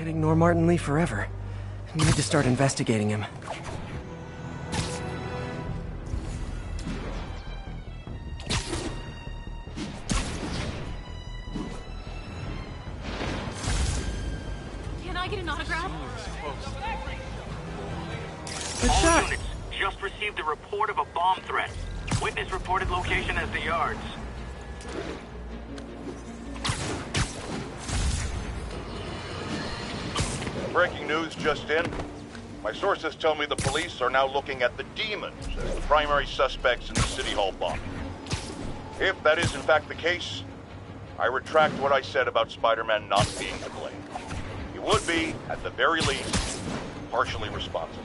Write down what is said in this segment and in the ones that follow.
Can't ignore Martin Lee forever. Need to start investigating him. Can I get an autograph? Good All shot. units just received a report of a bomb threat. Witness reported location as the yards. Breaking news just in. My sources tell me the police are now looking at the demons as the primary suspects in the City Hall bomb. If that is in fact the case, I retract what I said about Spider-Man not being to blame. He would be, at the very least, partially responsible.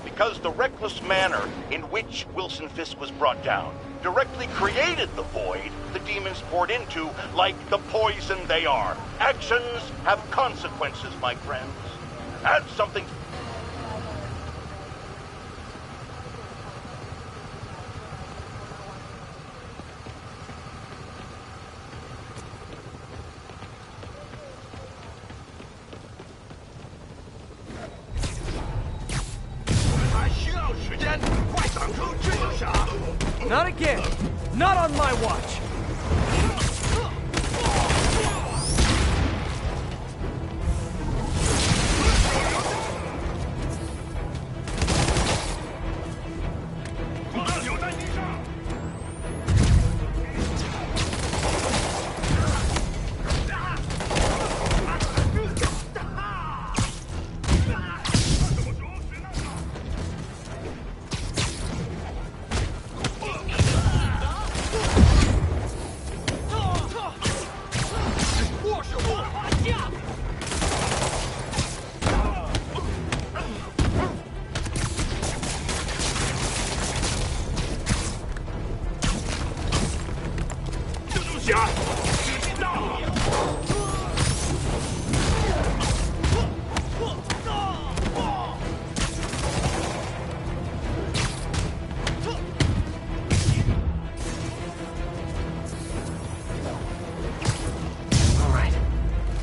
Because the reckless manner in which Wilson Fisk was brought down directly created the void the demons poured into, like the poison they are. Actions have consequences, my friends. Add something. Not again! Not on my watch!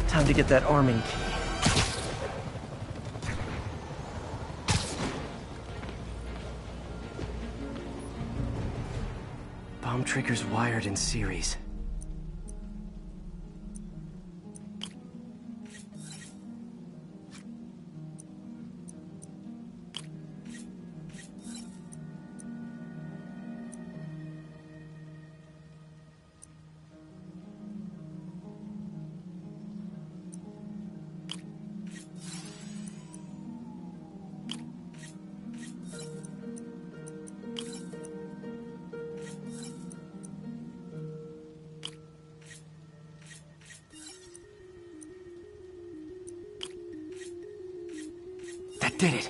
Time to get that arming key. Bomb triggers wired in series. That did it.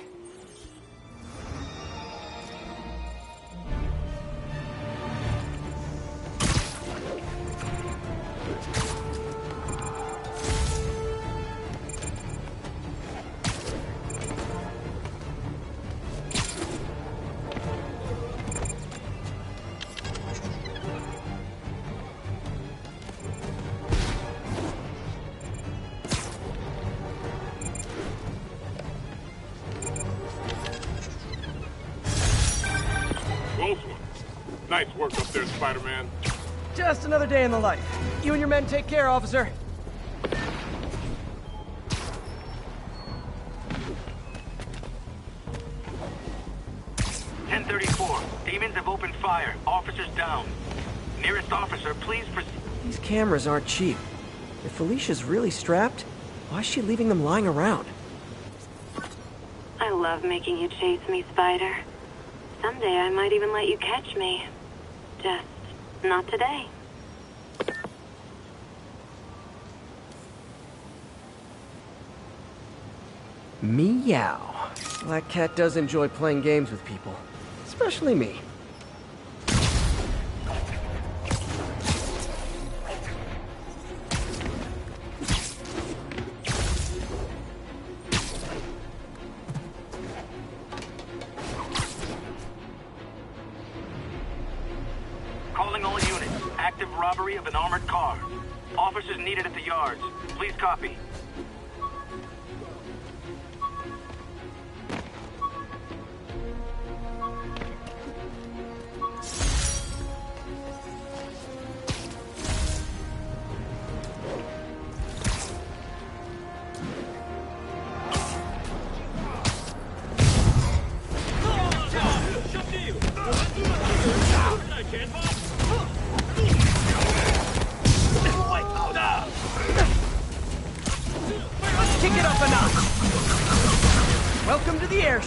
Nice work up there, Spider-Man. Just another day in the life. You and your men take care, officer. Demons have opened fire. Officers down. Nearest officer, please proceed. These cameras aren't cheap. If Felicia's really strapped, why is she leaving them lying around? I love making you chase me, Spider. Someday I might even let you catch me. Just not today. Meow. Black Cat does enjoy playing games with people. Especially me. Calling all units. Active robbery of an armored car. Officers needed at the yards. Please copy.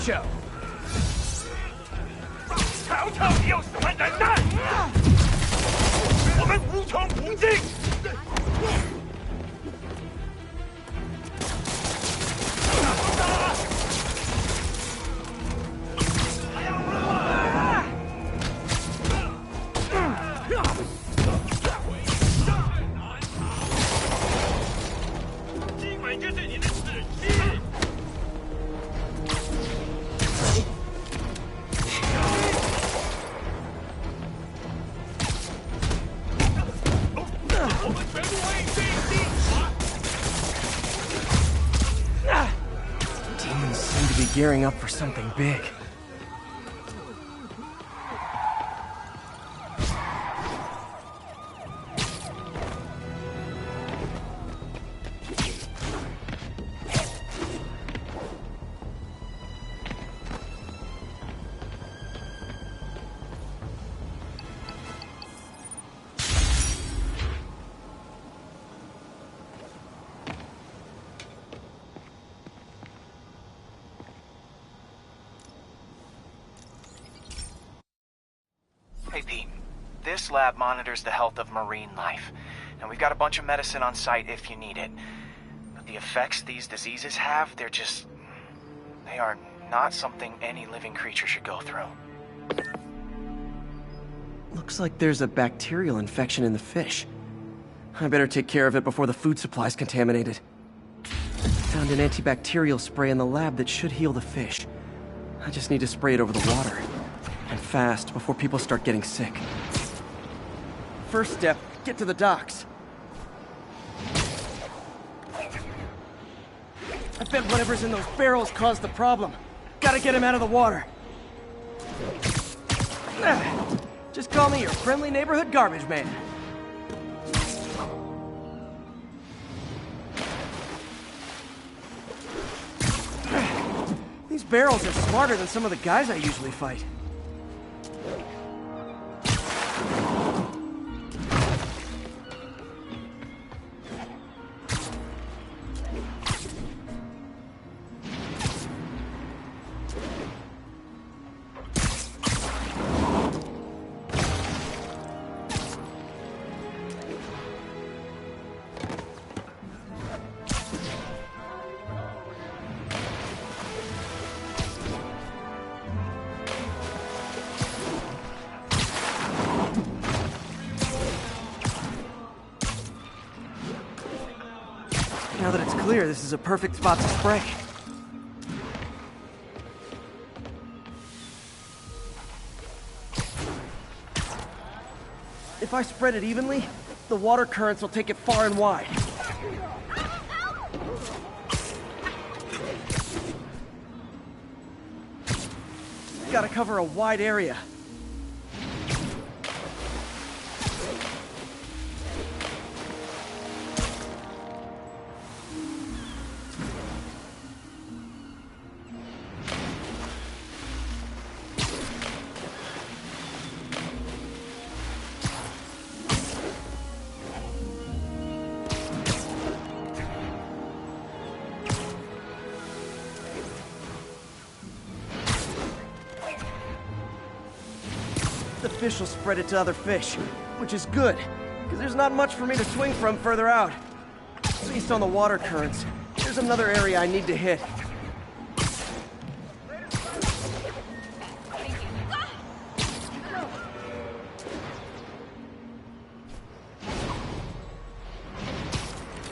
show. 瞧瞧你有什么能耐！我们无穷无尽。今晚就是你的死期！ Demons seem to be gearing up for something big. Hey Pete, this lab monitors the health of marine life, and we've got a bunch of medicine on site if you need it. But the effects these diseases have, they are not something any living creature should go through. Looks like there's a bacterial infection in the fish. I better take care of it before the food supply's contaminated. Found an antibacterial spray in the lab that should heal the fish. I just need to spray it over the water. And fast, before people start getting sick. First step, get to the docks. I bet whatever's in those barrels caused the problem. Gotta get him out of the water. Just call me your friendly neighborhood garbage man. These barrels are smarter than some of the guys I usually fight. Now that it's clear, this is a perfect spot to spray. If I spread it evenly, the water currents will take it far and wide. Gotta cover a wide area. The fish will spread it to other fish, which is good, because there's not much for me to swing from further out. Based on the water currents, there's another area I need to hit.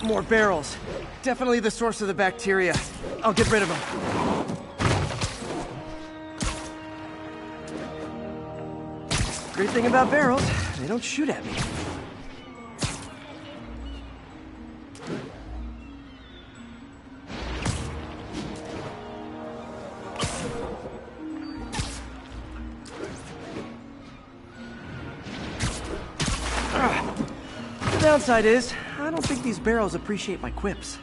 More barrels. Definitely the source of the bacteria. I'll get rid of them. Great thing about barrels, they don't shoot at me. The downside is, I don't think these barrels appreciate my quips.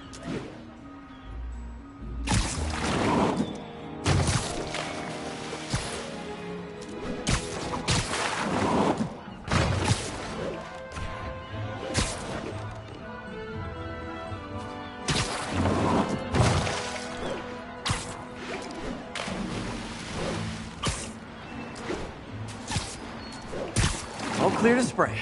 Clear to spray.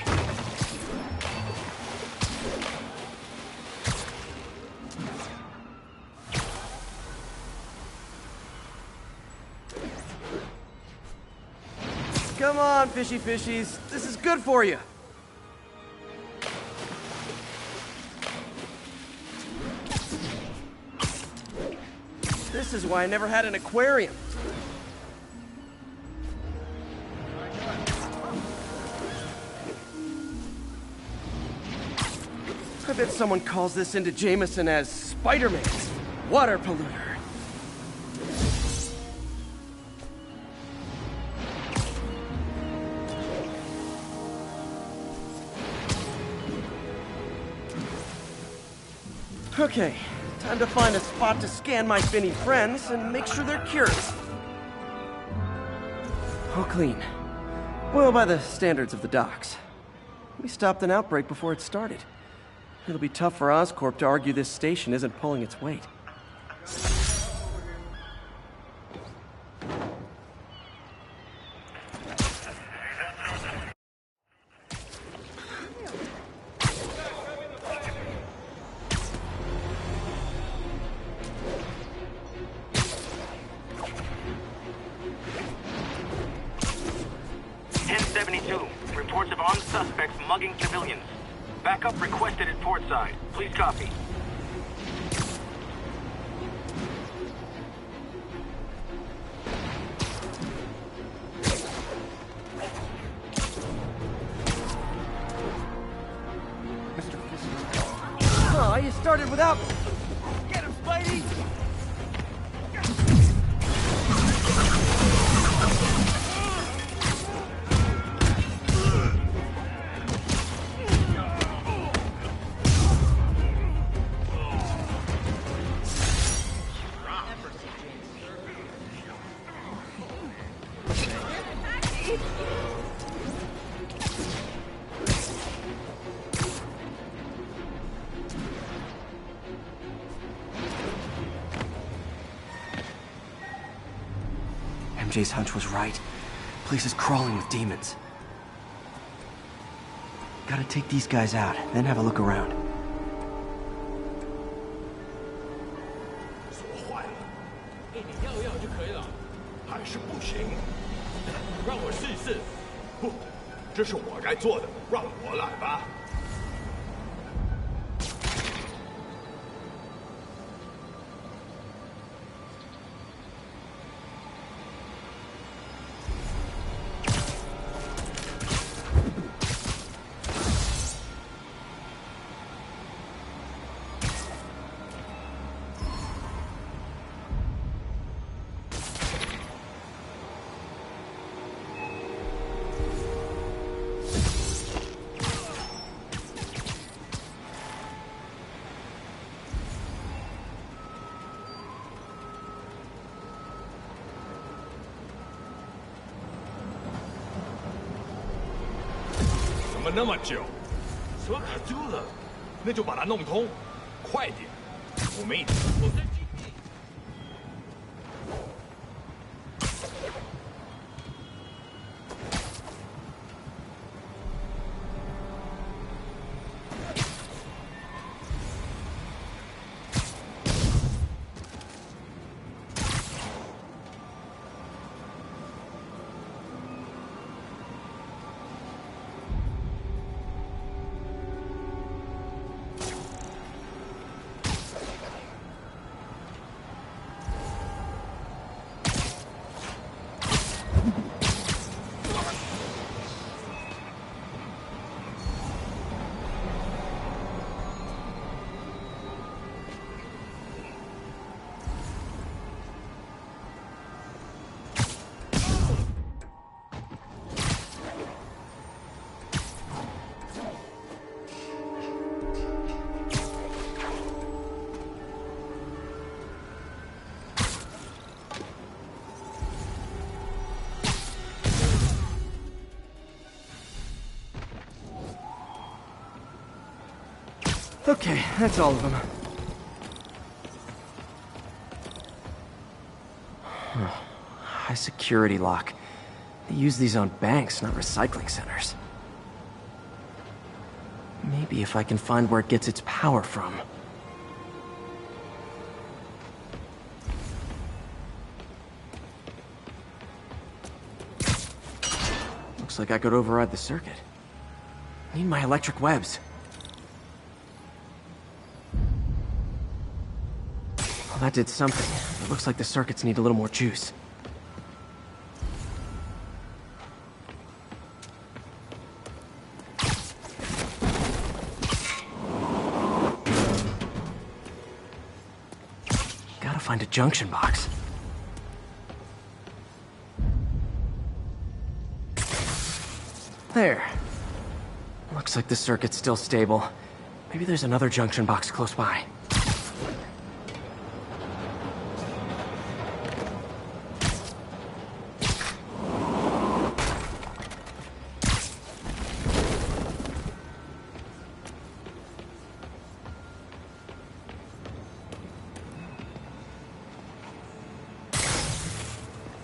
Come on, fishy fishies. This is good for you. This is why I never had an aquarium. I bet someone calls this into Jameson as Spiderman's water polluter. Okay, time to find a spot to scan my finny friends and make sure they're curious. All clean. Well, by the standards of the docks. We stopped an outbreak before it started. It'll be tough for Oscorp to argue this station isn't pulling its weight. Reports of armed suspects mugging civilians. Backup requested at portside. Please copy. Mr. Fisker. Oh, you started without me. Get him, Spidey! MJ's hunch was right. Place is crawling with demons. Gotta take these guys out, then have a look around. 锁坏了，给你药药就可以了，还是不行。让我试一试。不，这是我该做的，让我来吧。 怎么那么久？车卡住了，那就把它弄通，快点！我们已经我在尽力。Okay, that's all of them. High security lock. They use these on banks, not recycling centers. Maybe if I can find where it gets its power from. Looks like I could override the circuit. Need my electric webs. Well, that did something. It looks like the circuits need a little more juice. Gotta find a junction box. There. Looks like the circuit's still stable. Maybe there's another junction box close by.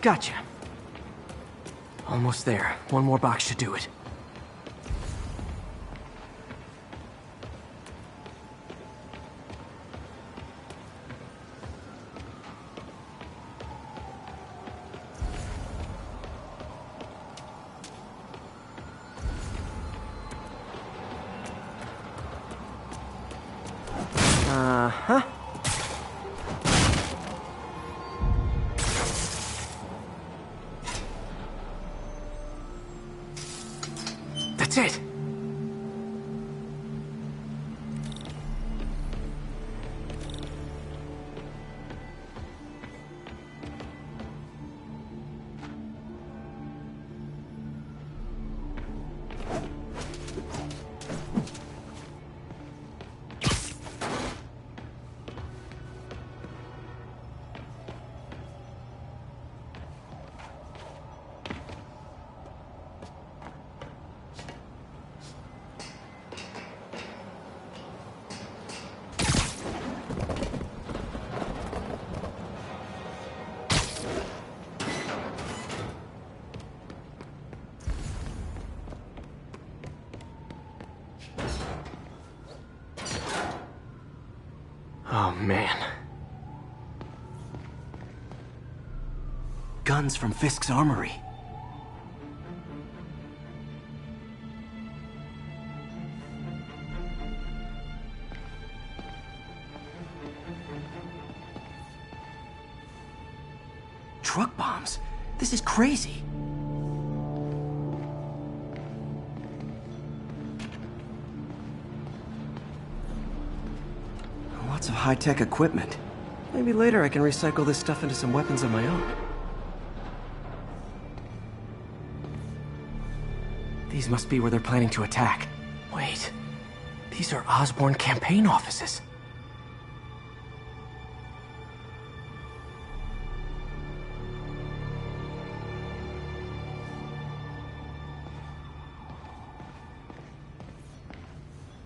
Gotcha. Almost there. One more box should do it. Uh-huh. That's it! Oh, man. Guns from Fisk's armory. Truck bombs? This is crazy. Lots of high-tech equipment. Maybe later I can recycle this stuff into some weapons of my own. These must be where they're planning to attack. Wait, these are Osborn campaign offices.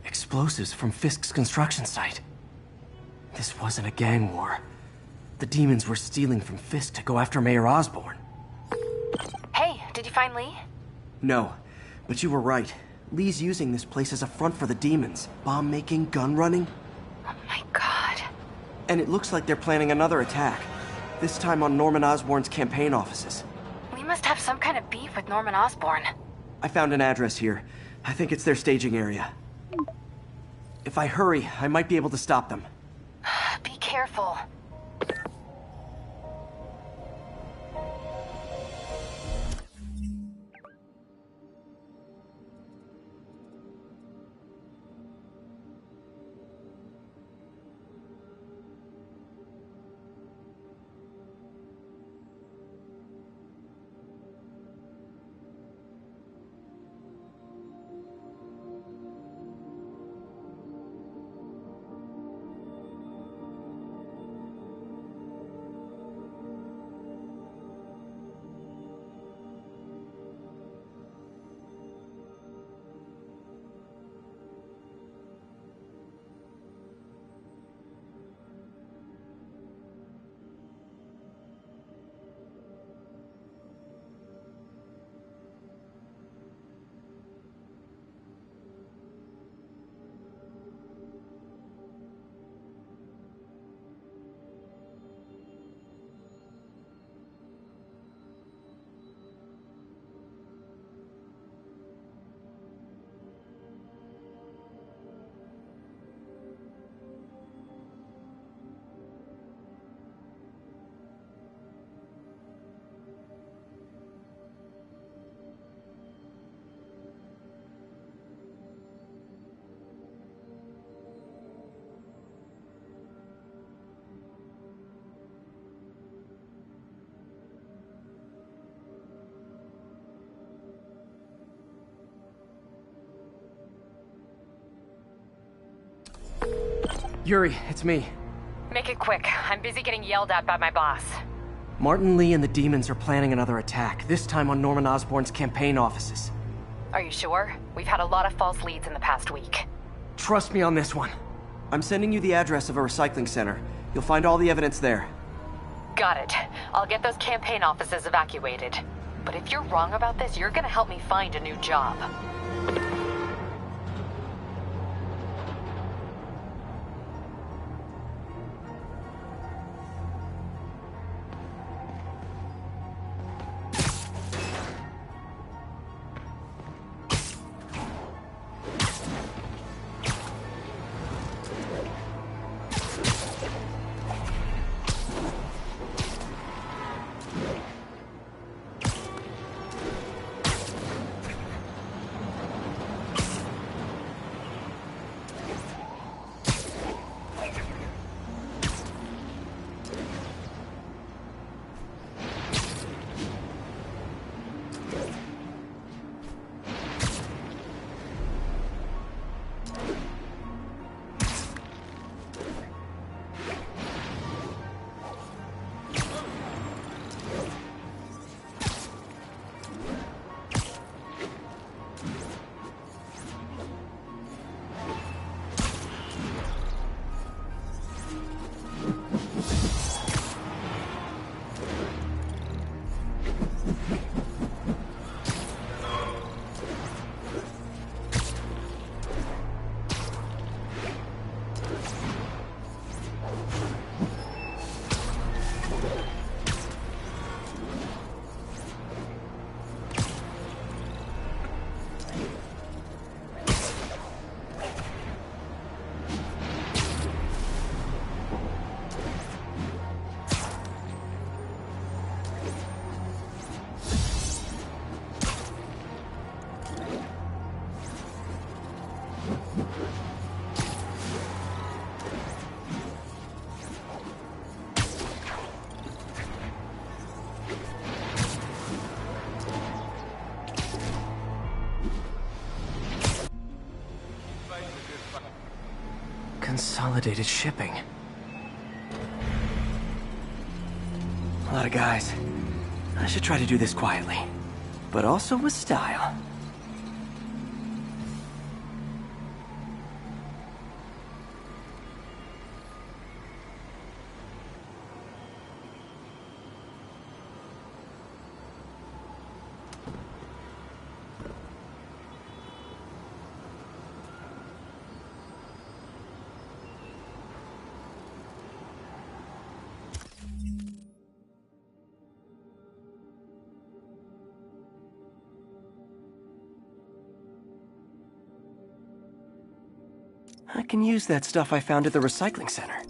Explosives from Fisk's construction site. This wasn't a gang war. The demons were stealing from Fisk to go after Mayor Osborn. Hey, did you find Lee? No, but you were right. Lee's using this place as a front for the demons. Bomb-making, gun-running. Oh my god. And it looks like they're planning another attack. This time on Norman Osborn's campaign offices. We must have some kind of beef with Norman Osborn. I found an address here. I think it's their staging area. If I hurry, I might be able to stop them. Be careful. Yuri, it's me. Make it quick. I'm busy getting yelled at by my boss. Martin Lee and the demons are planning another attack, this time on Norman Osborn's campaign offices. Are you sure? We've had a lot of false leads in the past week. Trust me on this one. I'm sending you the address of a recycling center. You'll find all the evidence there. Got it. I'll get those campaign offices evacuated. But if you're wrong about this, you're gonna help me find a new job. Consolidated shipping. A lot of guys. I should try to do this quietly, but also with style. I can use that stuff I found at the recycling center.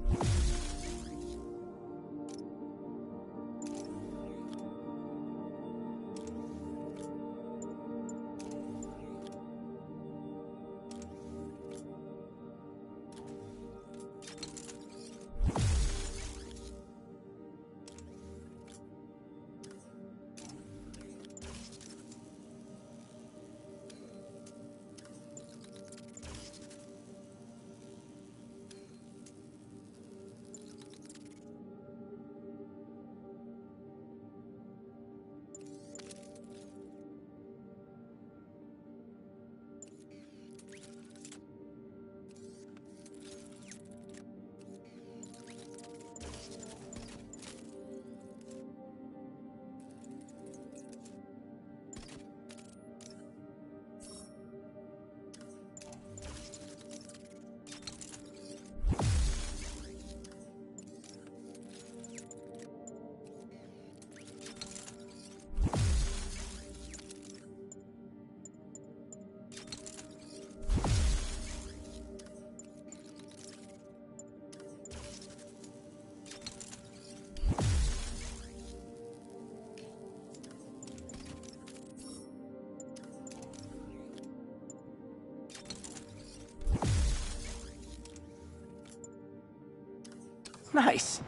Nice.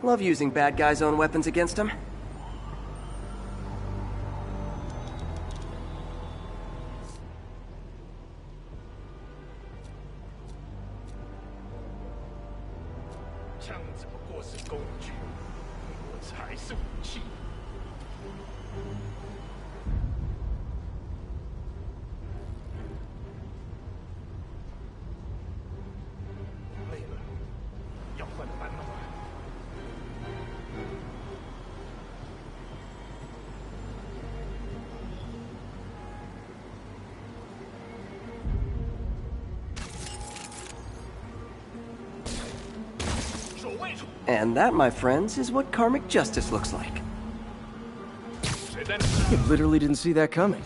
Love using bad guys' own weapons against them. 枪只不过是工具，我才是武器。累了，要换班了。And that, my friends, is what karmic justice looks like. You literally didn't see that coming.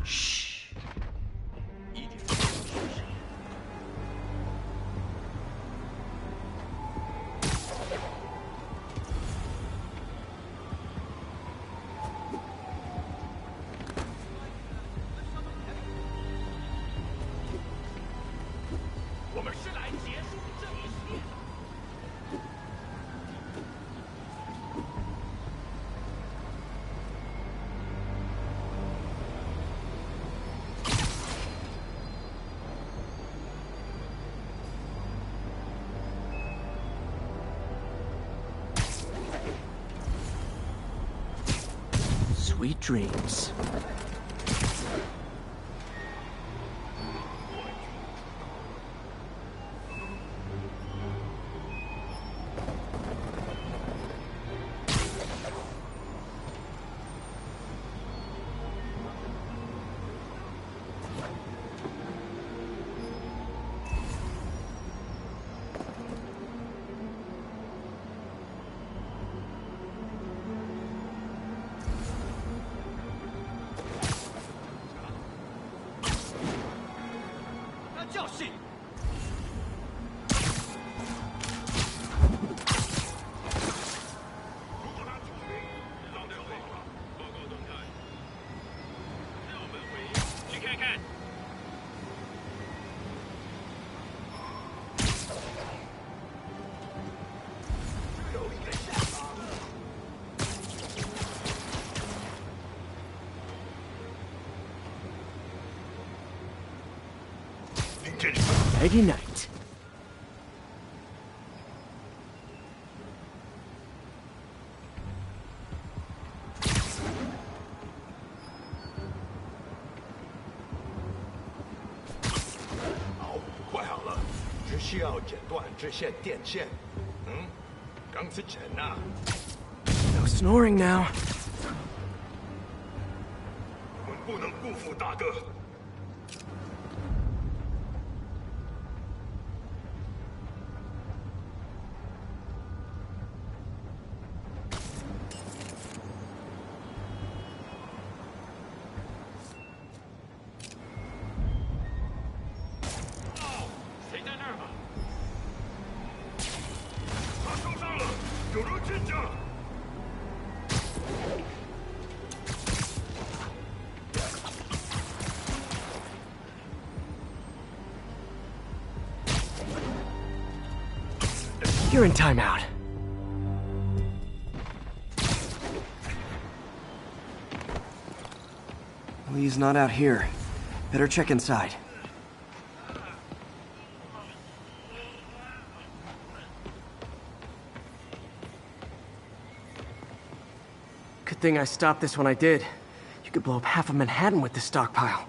Shh. 一点都不出声。我们是来结束这一切的。 Sweet dreams. Nighty night.好，快好了，只需要剪断这线电线。钢丝绳啊！ No snoring now. 我们不能辜负大哥。 You're in timeout. Lee's not out here. Better check inside. Good thing I stopped this when I did. You could blow up half of Manhattan with this stockpile.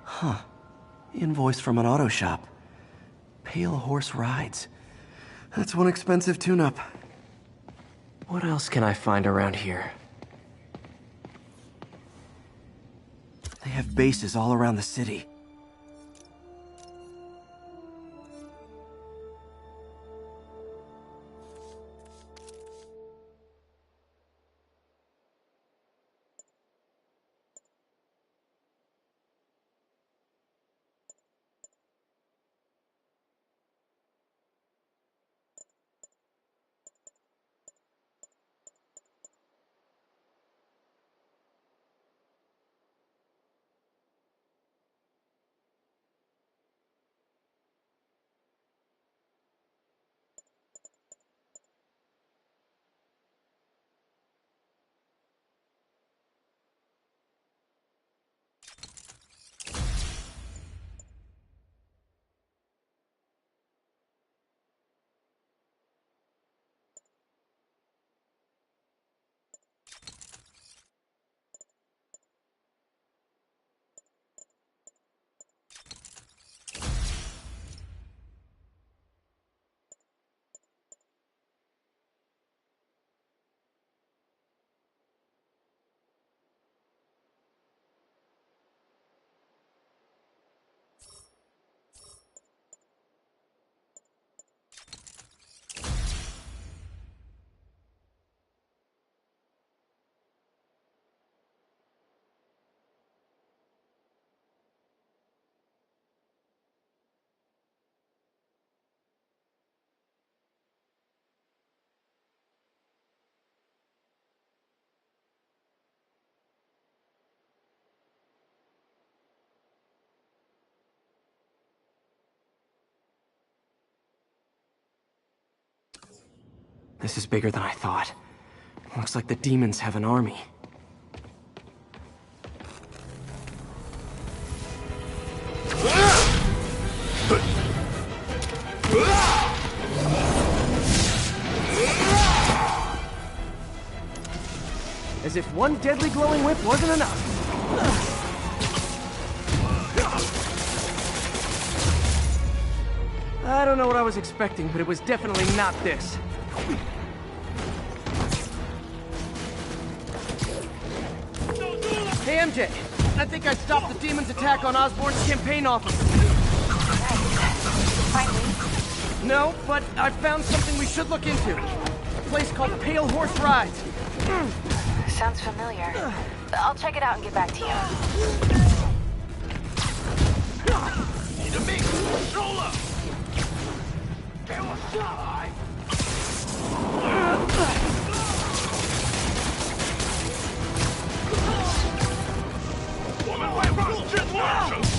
Huh. Invoice from an auto shop. Pale Horse Rides. That's one expensive tune-up. What else can I find around here? They have bases all around the city. This is bigger than I thought. Looks like the demons have an army. As if one deadly glowing whip wasn't enough. I don't know what I was expecting, but it was definitely not this. Hey, MJ. I think I stopped the demon's attack on Osborn's campaign office. Finally. No, but I found something we should look into. A place called Pale Horse Rides. Sounds familiar. I'll check it out and get back to you. 你的命收了，给我下来！我们会让这段神速。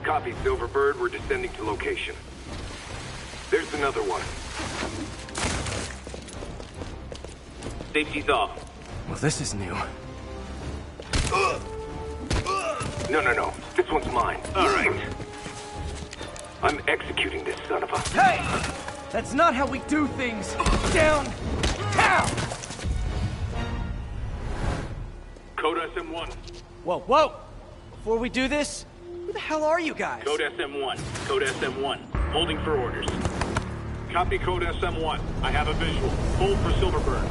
Copy, Silverbird. We're descending to location. There's another one. Safety's off. Well, this is new. No. This one's mine. All right. I'm executing this son of a... Hey! That's not how we do things! Downtown! Code SM1. Whoa! Before we do this, who the hell are you guys? Code SM1. Code SM1. Holding for orders. Copy Code SM1. I have a visual. Hold for Silverbird.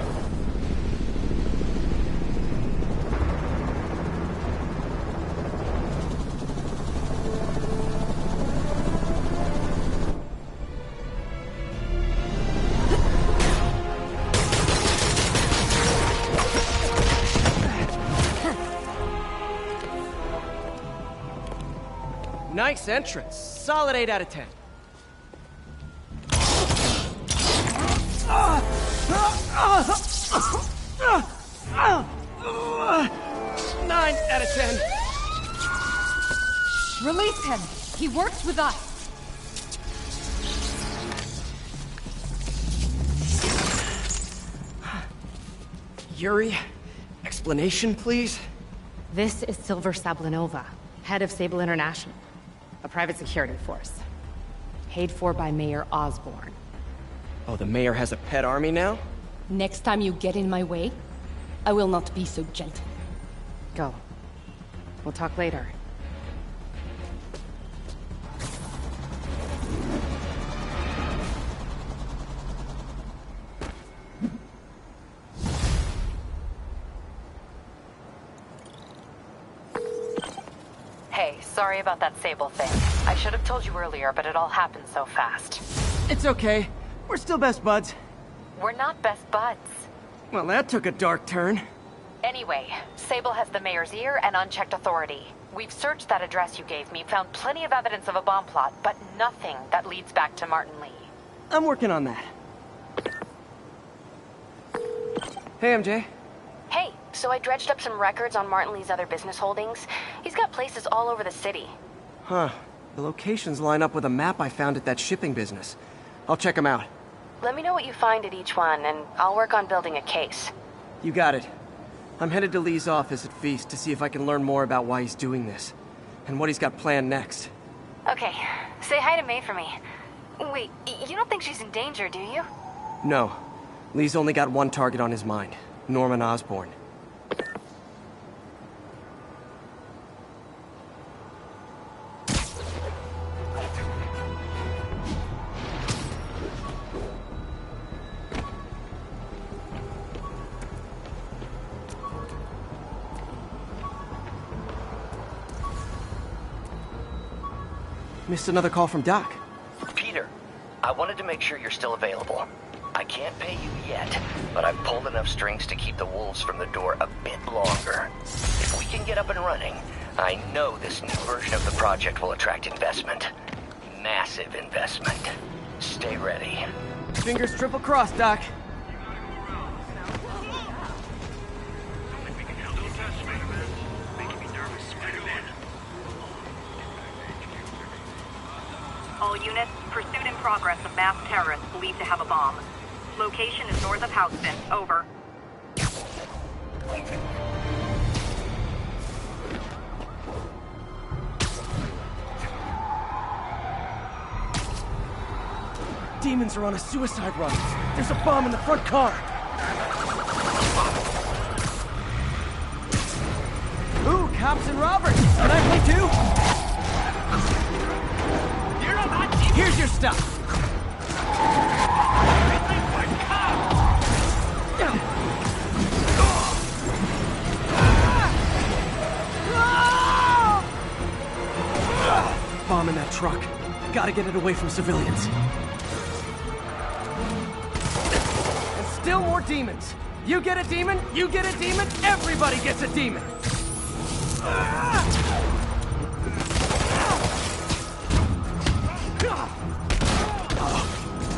Nice entrance. Solid 8 out of 10. 9 out of 10. Release him! He works with us! Yuri, explanation, please? This is Silver Sablinova, head of Sable International, a private security force. Paid for by Mayor Osborn. Oh, the mayor has a pet army now? Next time you get in my way, I will not be so gentle. Go. We'll talk later. Hey, sorry about that Sable thing. I should have told you earlier, but it all happened so fast. It's okay. We're still best buds. We're not best buds. Well, that took a dark turn. Anyway, Sable has the mayor's ear and unchecked authority. We've searched that address you gave me, found plenty of evidence of a bomb plot, but nothing that leads back to Martin Lee. I'm working on that. Hey, MJ. Hey, so I dredged up some records on Martin Lee's other business holdings. He's got places all over the city. Huh. The locations line up with a map I found at that shipping business. I'll check them out. Let me know what you find at each one, and I'll work on building a case. You got it. I'm headed to Lee's office at Feast to see if I can learn more about why he's doing this. And what he's got planned next. Okay, say hi to May for me. Wait, you don't think she's in danger, do you? No. Lee's only got one target on his mind. Norman Osborn. Missed another call from Doc. Peter, I wanted to make sure you're still available. I can't pay you yet, but I've pulled enough strings to keep the wolves from the door a bit longer. If we can get up and running, I know this new version of the project will attract investment. Massive investment. Stay ready. Fingers triple crossed, Doc. All units, pursuit in progress of masked terrorists believed to have a bomb. Location is north of Houston. Over. Demons are on a suicide run. There's a bomb in the front car. Ooh, cops and robbers. Can I play too? Here's your stuff. Bomb in that truck. Gotta get it away from civilians. And still more demons. You get a demon, you get a demon, everybody gets a demon.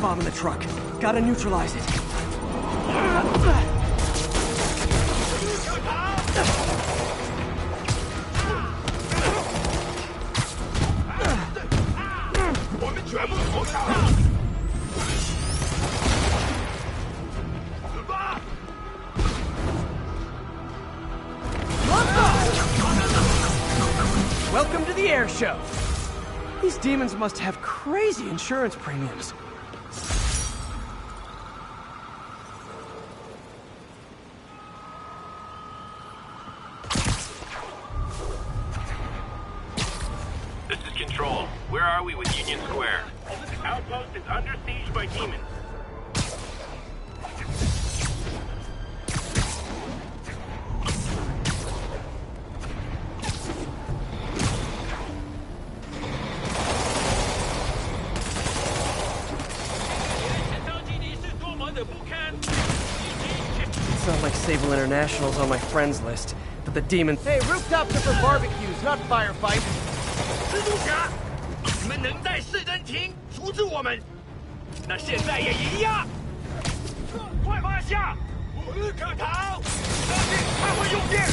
Bomb in the truck. Gotta neutralize it. Welcome to the air show. These demons must have crazy insurance premiums. This is Control. Where are we with Union Square? Outpost is under siege by demons. Sounds like Sable International's on my friends list, but the demon— Hey, rooftops are for barbecues, not firefights. 们能在市政厅阻止我们，那现在也一样。快趴下，无可逃！相信他会用电。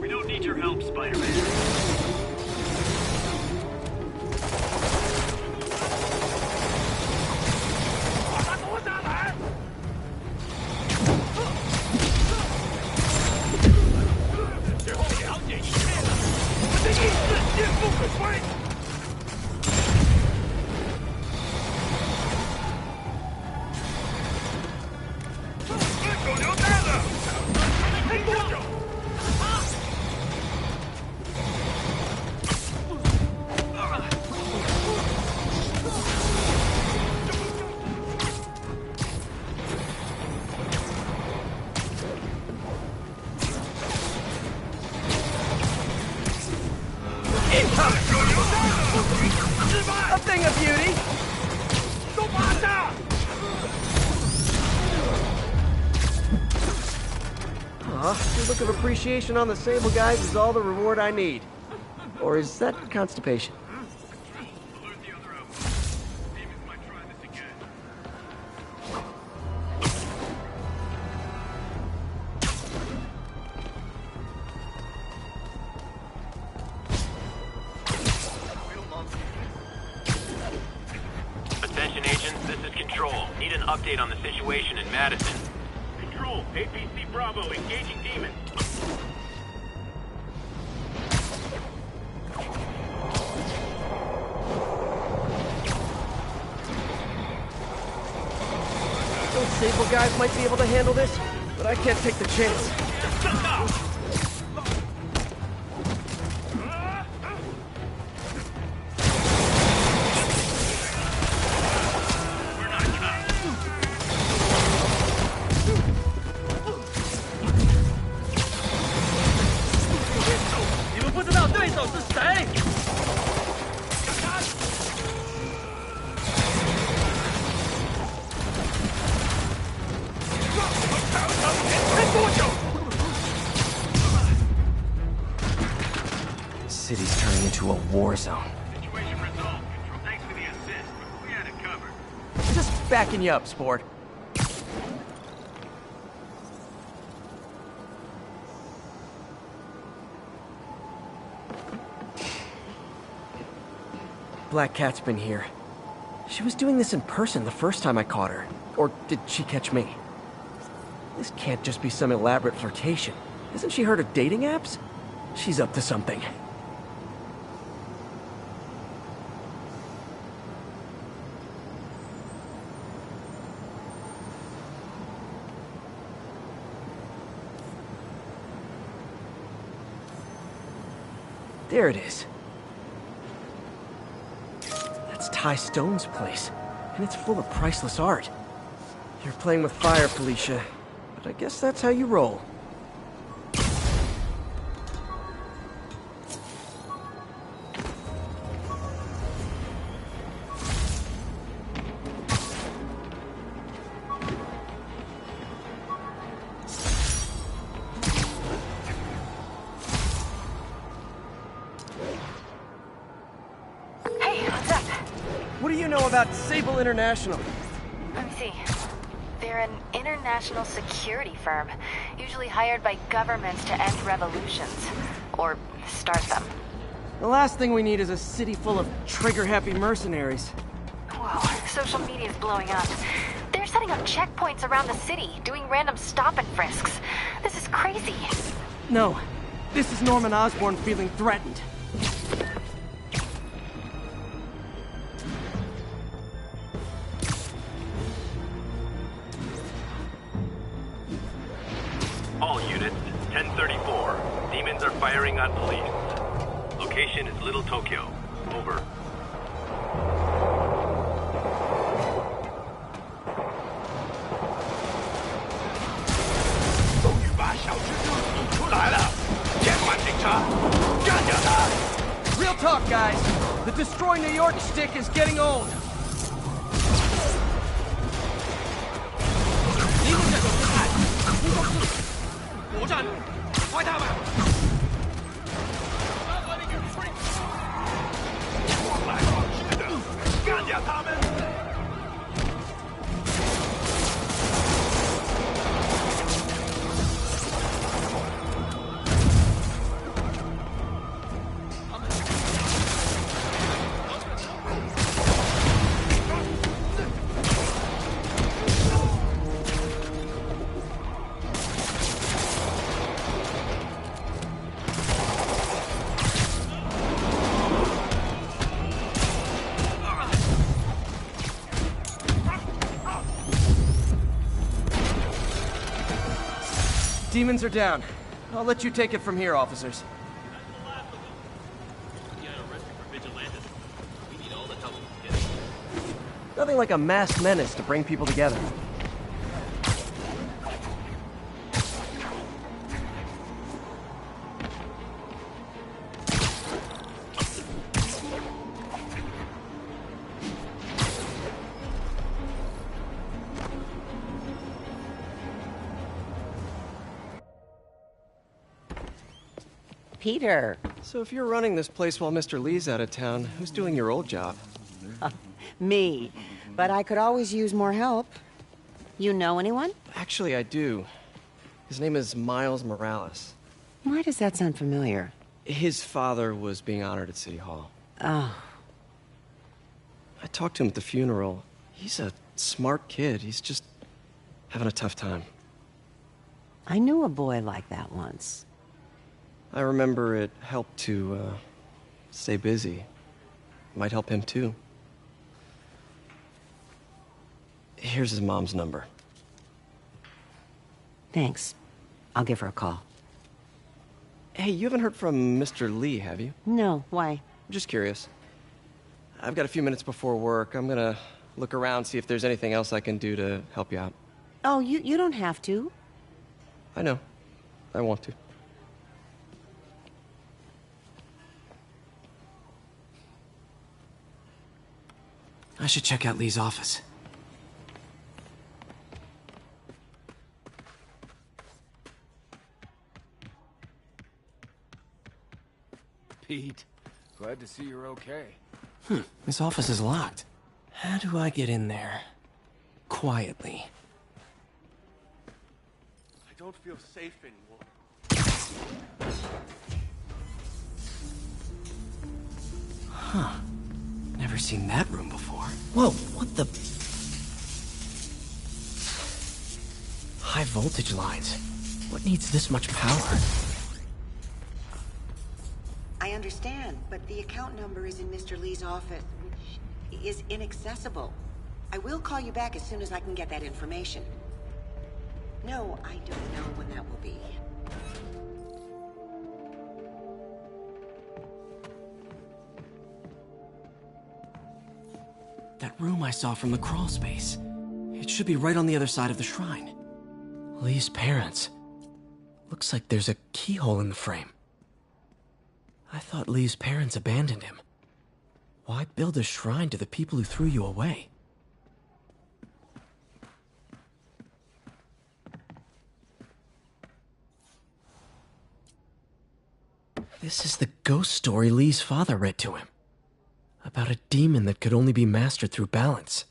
We don't need your help, Spider-Man. Your look of appreciation on the Sable guys is all the reward I need. Or is that constipation? Attention agents, this is Control. Need an update on the situation in Madison. Control, APC Bravo, engaging demons. Those Sable guys might be able to handle this, but I can't take the chance. City's turning into a war zone. Situation resolved. Control, thanks for the assist, but we had it covered. Just backing you up, sport. Black Cat's been here. She was doing this in person the first time I caught her. Or did she catch me? This can't just be some elaborate flirtation. Hasn't she heard of dating apps? She's up to something. There it is. That's Ty Stone's place, and it's full of priceless art. You're playing with fire, Felicia, but I guess that's how you roll. What do you know about Sable International? Let me see. They're an international security firm, usually hired by governments to end revolutions. Or start them. The last thing we need is a city full of trigger-happy mercenaries. Whoa, social media's blowing up. They're setting up checkpoints around the city, doing random stop and frisks. This is crazy. No, this is Norman Osborn feeling threatened. All units, 1034. Demons are firing on police. Location is Little Tokyo. Over. Real talk, guys. The Destroy New York shtick is getting old. 战，快他们！晃来晃去的，干掉他们！Demons are down. I'll let you take it from here, officers. Nothing like a masked menace to bring people together. Peter. So if you're running this place while Mr. Lee's out of town, who's doing your old job? Me. But I could always use more help. You know anyone? Actually, I do. His name is Miles Morales. Why does that sound familiar? His father was being honored at City Hall. Oh. I talked to him at the funeral. He's a smart kid. He's just having a tough time. I knew a boy like that once. I remember it helped to, stay busy. Might help him, too. Here's his mom's number. Thanks. I'll give her a call. Hey, you haven't heard from Mr. Lee, have you? No, why? I'm just curious. I've got a few minutes before work. I'm gonna look around, see if there's anything else I can do to help you out. Oh, you don't have to. I know. I want to. I should check out Lee's office. Pete, glad to see you're okay. His office is locked. How do I get in there? Quietly. I don't feel safe anymore. Huh. Never seen that room before. Whoa, what the... High voltage lines. What needs this much power? I understand, but the account number is in Mr. Lee's office, which is inaccessible. I will call you back as soon as I can get that information. No, I don't know when that will be. That room I saw from the crawl space. It should be right on the other side of the shrine. Lee's parents. Looks like there's a keyhole in the frame. I thought Lee's parents abandoned him. Why build a shrine to the people who threw you away? This is the ghost story Lee's father read to him. About a demon that could only be mastered through balance.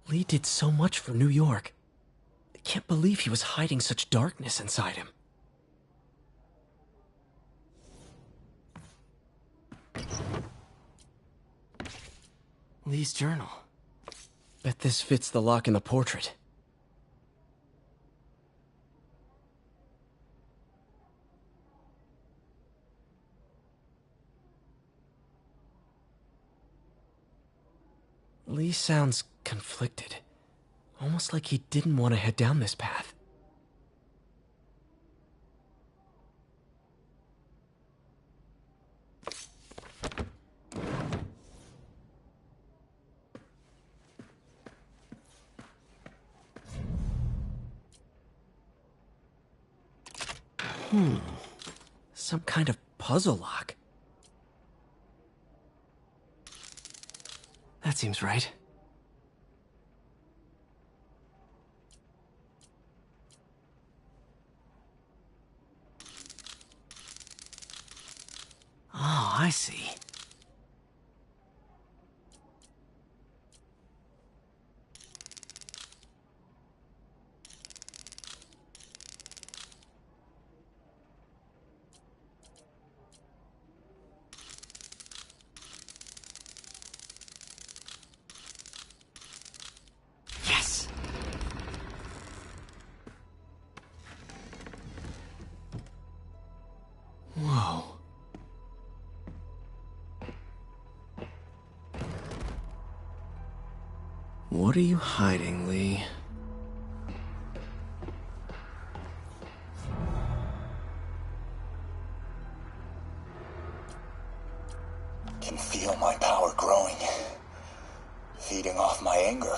Lee did so much for New York. I can't believe he was hiding such darkness inside him. Lee's journal. Bet this fits the lock in the portrait. Lee sounds conflicted. Almost like he didn't want to head down this path. Some kind of puzzle lock. That seems right. Oh, I see. Yes! Whoa. What are you hiding, Lee? Can feel my power growing, feeding off my anger.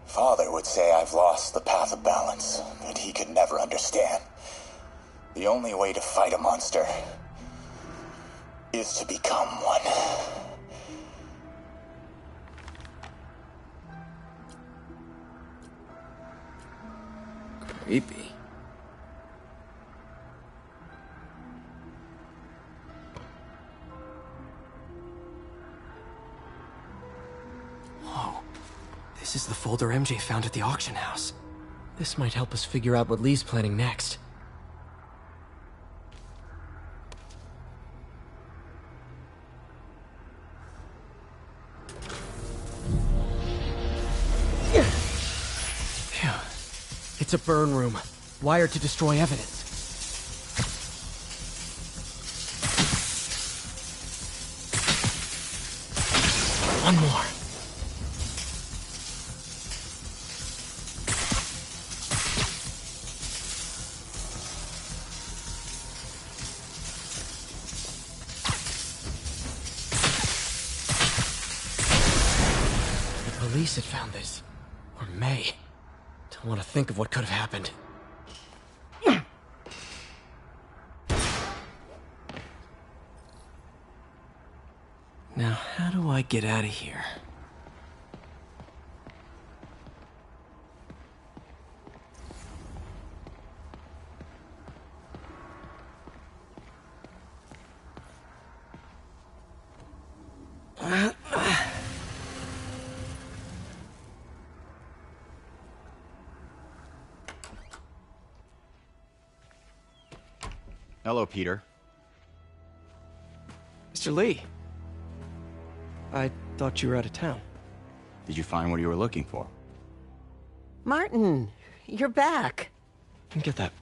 Father would say I've lost the path of balance, but he could never understand. The only way to fight a monster is to become one. Creepy. Whoa. This is the folder MJ found at the auction house. This might help us figure out what Lee's planning next. Phew. It's a burn room, wired to destroy evidence. One more. The police had found this. Or may. Don't want to think of what could have happened. Now, how do I get out of here? Hello, Peter. Mr. Lee. I thought you were out of town. Did you find what you were looking for? Martin, you're back. Get that.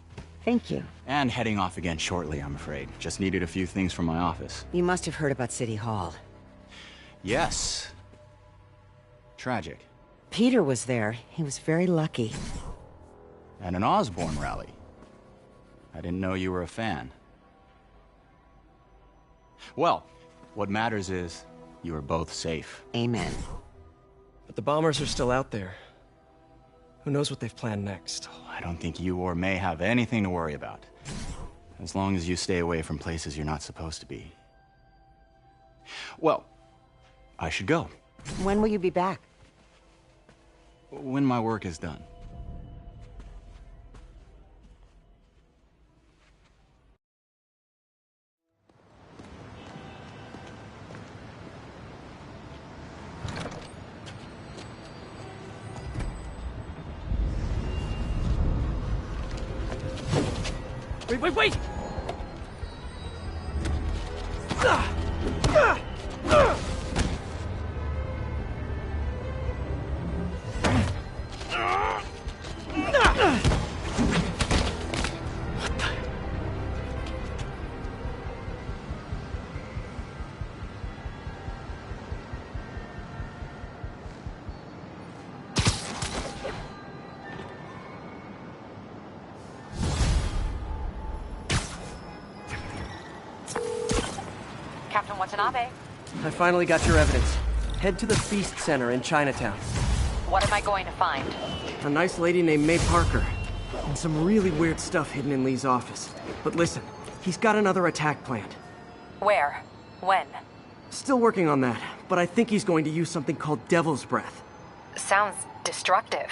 Thank you. And heading off again shortly, I'm afraid. Just needed a few things from my office. You must have heard about City Hall. Yes. Tragic. Peter was there. He was very lucky. And an Osborn rally. I didn't know you were a fan. Well, what matters is you are both safe. Amen. But the bombers are still out there. Who knows what they've planned next? I don't think you or May have anything to worry about. As long as you stay away from places you're not supposed to be. Well, I should go. When will you be back? When my work is done. Wait! Captain Watanabe. I finally got your evidence. Head to the Feast Center in Chinatown. What am I going to find? A nice lady named May Parker. And some really weird stuff hidden in Lee's office. But listen, he's got another attack planned. Where? When? Still working on that, but I think he's going to use something called Devil's Breath. Sounds destructive.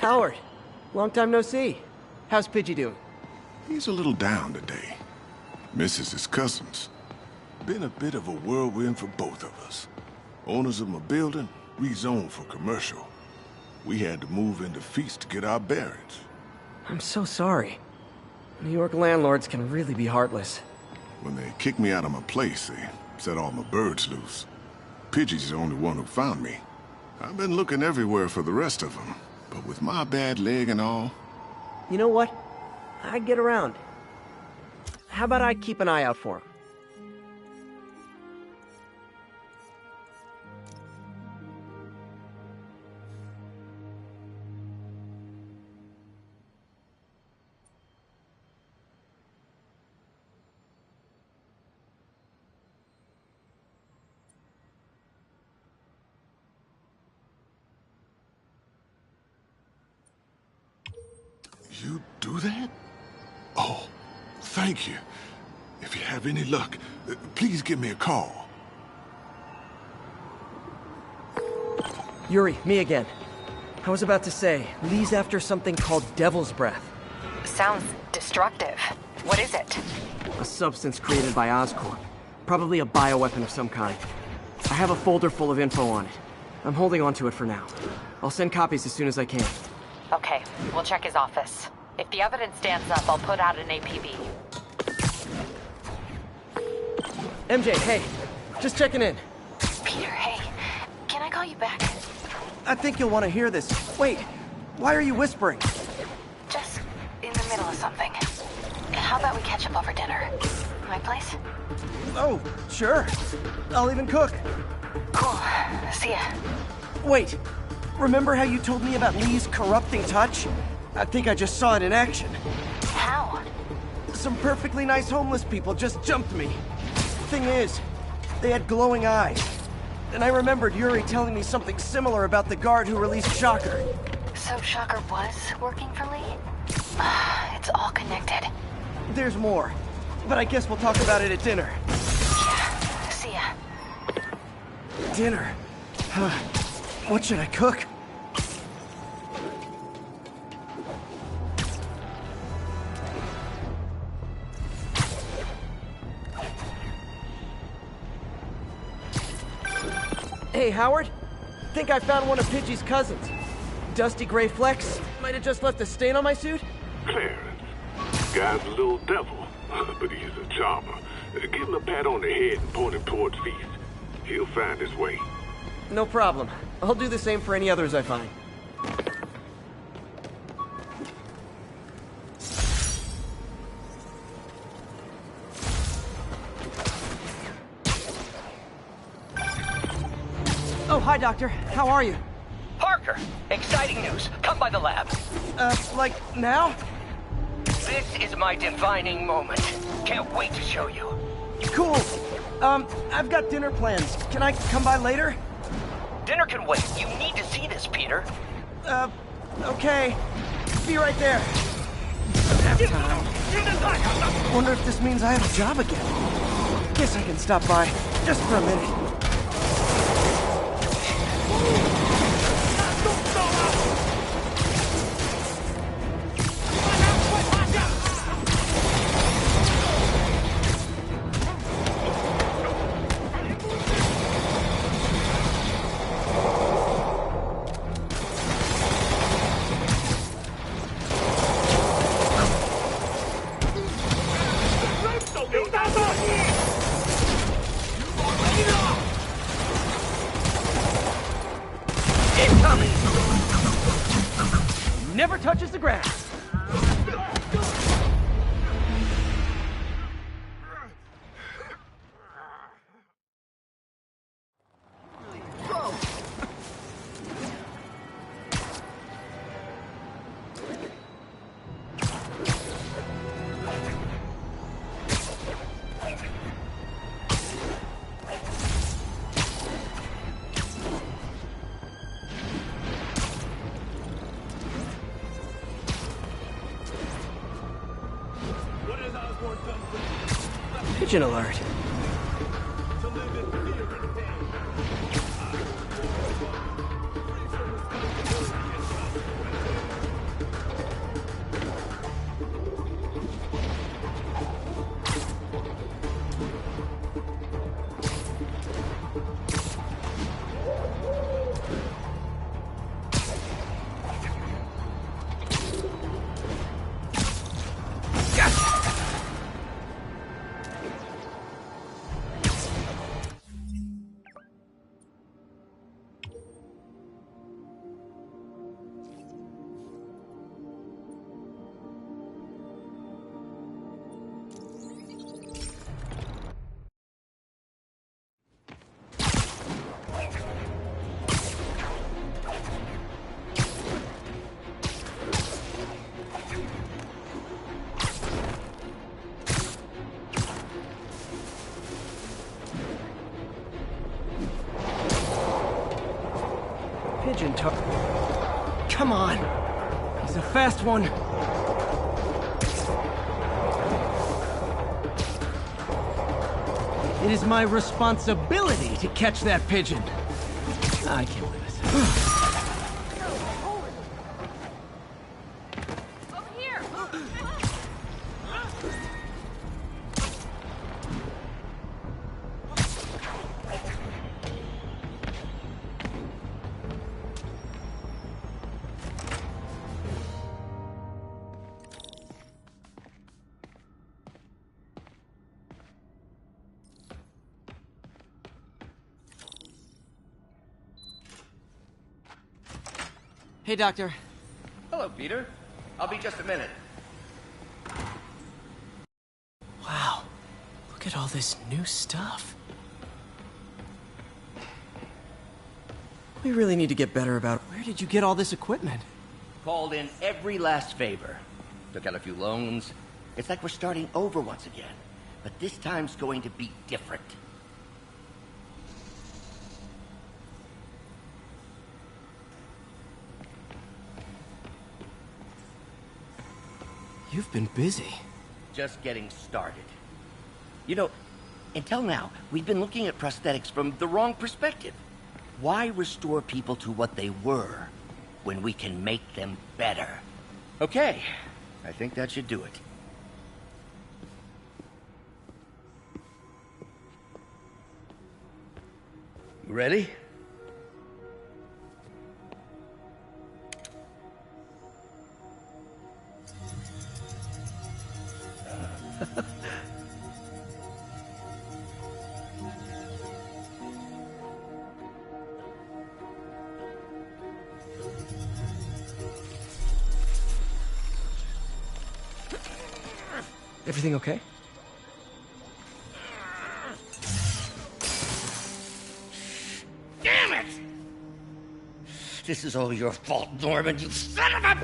Howard, long time no see. How's Pidgey doing? He's a little down today. Misses his cousins. Been a bit of a whirlwind for both of us. Owners of my building rezoned for commercial. We had to move into Feast to get our bearings. I'm so sorry. New York landlords can really be heartless. When they kicked me out of my place, they set all my birds loose. Pidgey's the only one who found me. I've been looking everywhere for the rest of them, but with my bad leg and all... You know what? I'd get around. How about I keep an eye out for him? You do that? Oh, thank you. If you have any luck, please give me a call. Yuri, me again. I was about to say, Lee's after something called Devil's Breath. Sounds destructive. What is it? A substance created by Oscorp. Probably a bioweapon of some kind. I have a folder full of info on it. I'm holding on to it for now. I'll send copies as soon as I can. Okay, we'll check his office. If the evidence stands up, I'll put out an APB. MJ, hey. Just checking in. Peter, hey. Can I call you back? I think you'll want to hear this. Wait, why are you whispering? Just in the middle of something. How about we catch up over dinner? My place? Oh, sure. I'll even cook. Cool. See ya. Wait, remember how you told me about Lee's corrupting touch? I think I just saw it in action. How? Some perfectly nice homeless people just jumped me. Thing is, they had glowing eyes. And I remembered Yuri telling me something similar about the guard who released Shocker. So Shocker was working for Lee? It's all connected. There's more, but I guess we'll talk about it at dinner. Yeah, see ya. Dinner? What should I cook? Hey, Howard. Think I found one of Pidgey's cousins. Dusty gray flecks. Might have just left a stain on my suit. Clarence, guy's a little devil, but he's a charmer. Give him a pat on the head and point him towards Feast. He'll find his way. No problem. I'll do the same for any others I find. Oh, hi, Doctor. How are you? Parker, exciting news. Come by the lab. Like now? This is my defining moment. Can't wait to show you. Cool. I've got dinner plans. Can I come by later? Dinner can wait. You need to see this, Peter. Okay. Be right there. Have time. Wonder if this means I have a job again. Guess I can stop by just for a minute. What has Osborn done for you? Pigeon alert. To live in fear and pain. Free from responsibility and consequences. Pigeon tar... Come on! He's a fast one! It is my responsibility to catch that pigeon. I can't believe it. Over here! Hey, Doctor. Hello, Peter. I'll be just a minute. Wow. Look at all this new stuff. We really need to get better about... Where did you get all this equipment? Called in every last favor. Took out a few loans. It's like we're starting over once again. But this time's going to be different. You've been busy. Just getting started. You know, until now, we've been looking at prosthetics from the wrong perspective. Why restore people to what they were when we can make them better? Okay, I think that should do it. You ready? Everything okay? Damn it! This is all your fault, Norman, you son of a...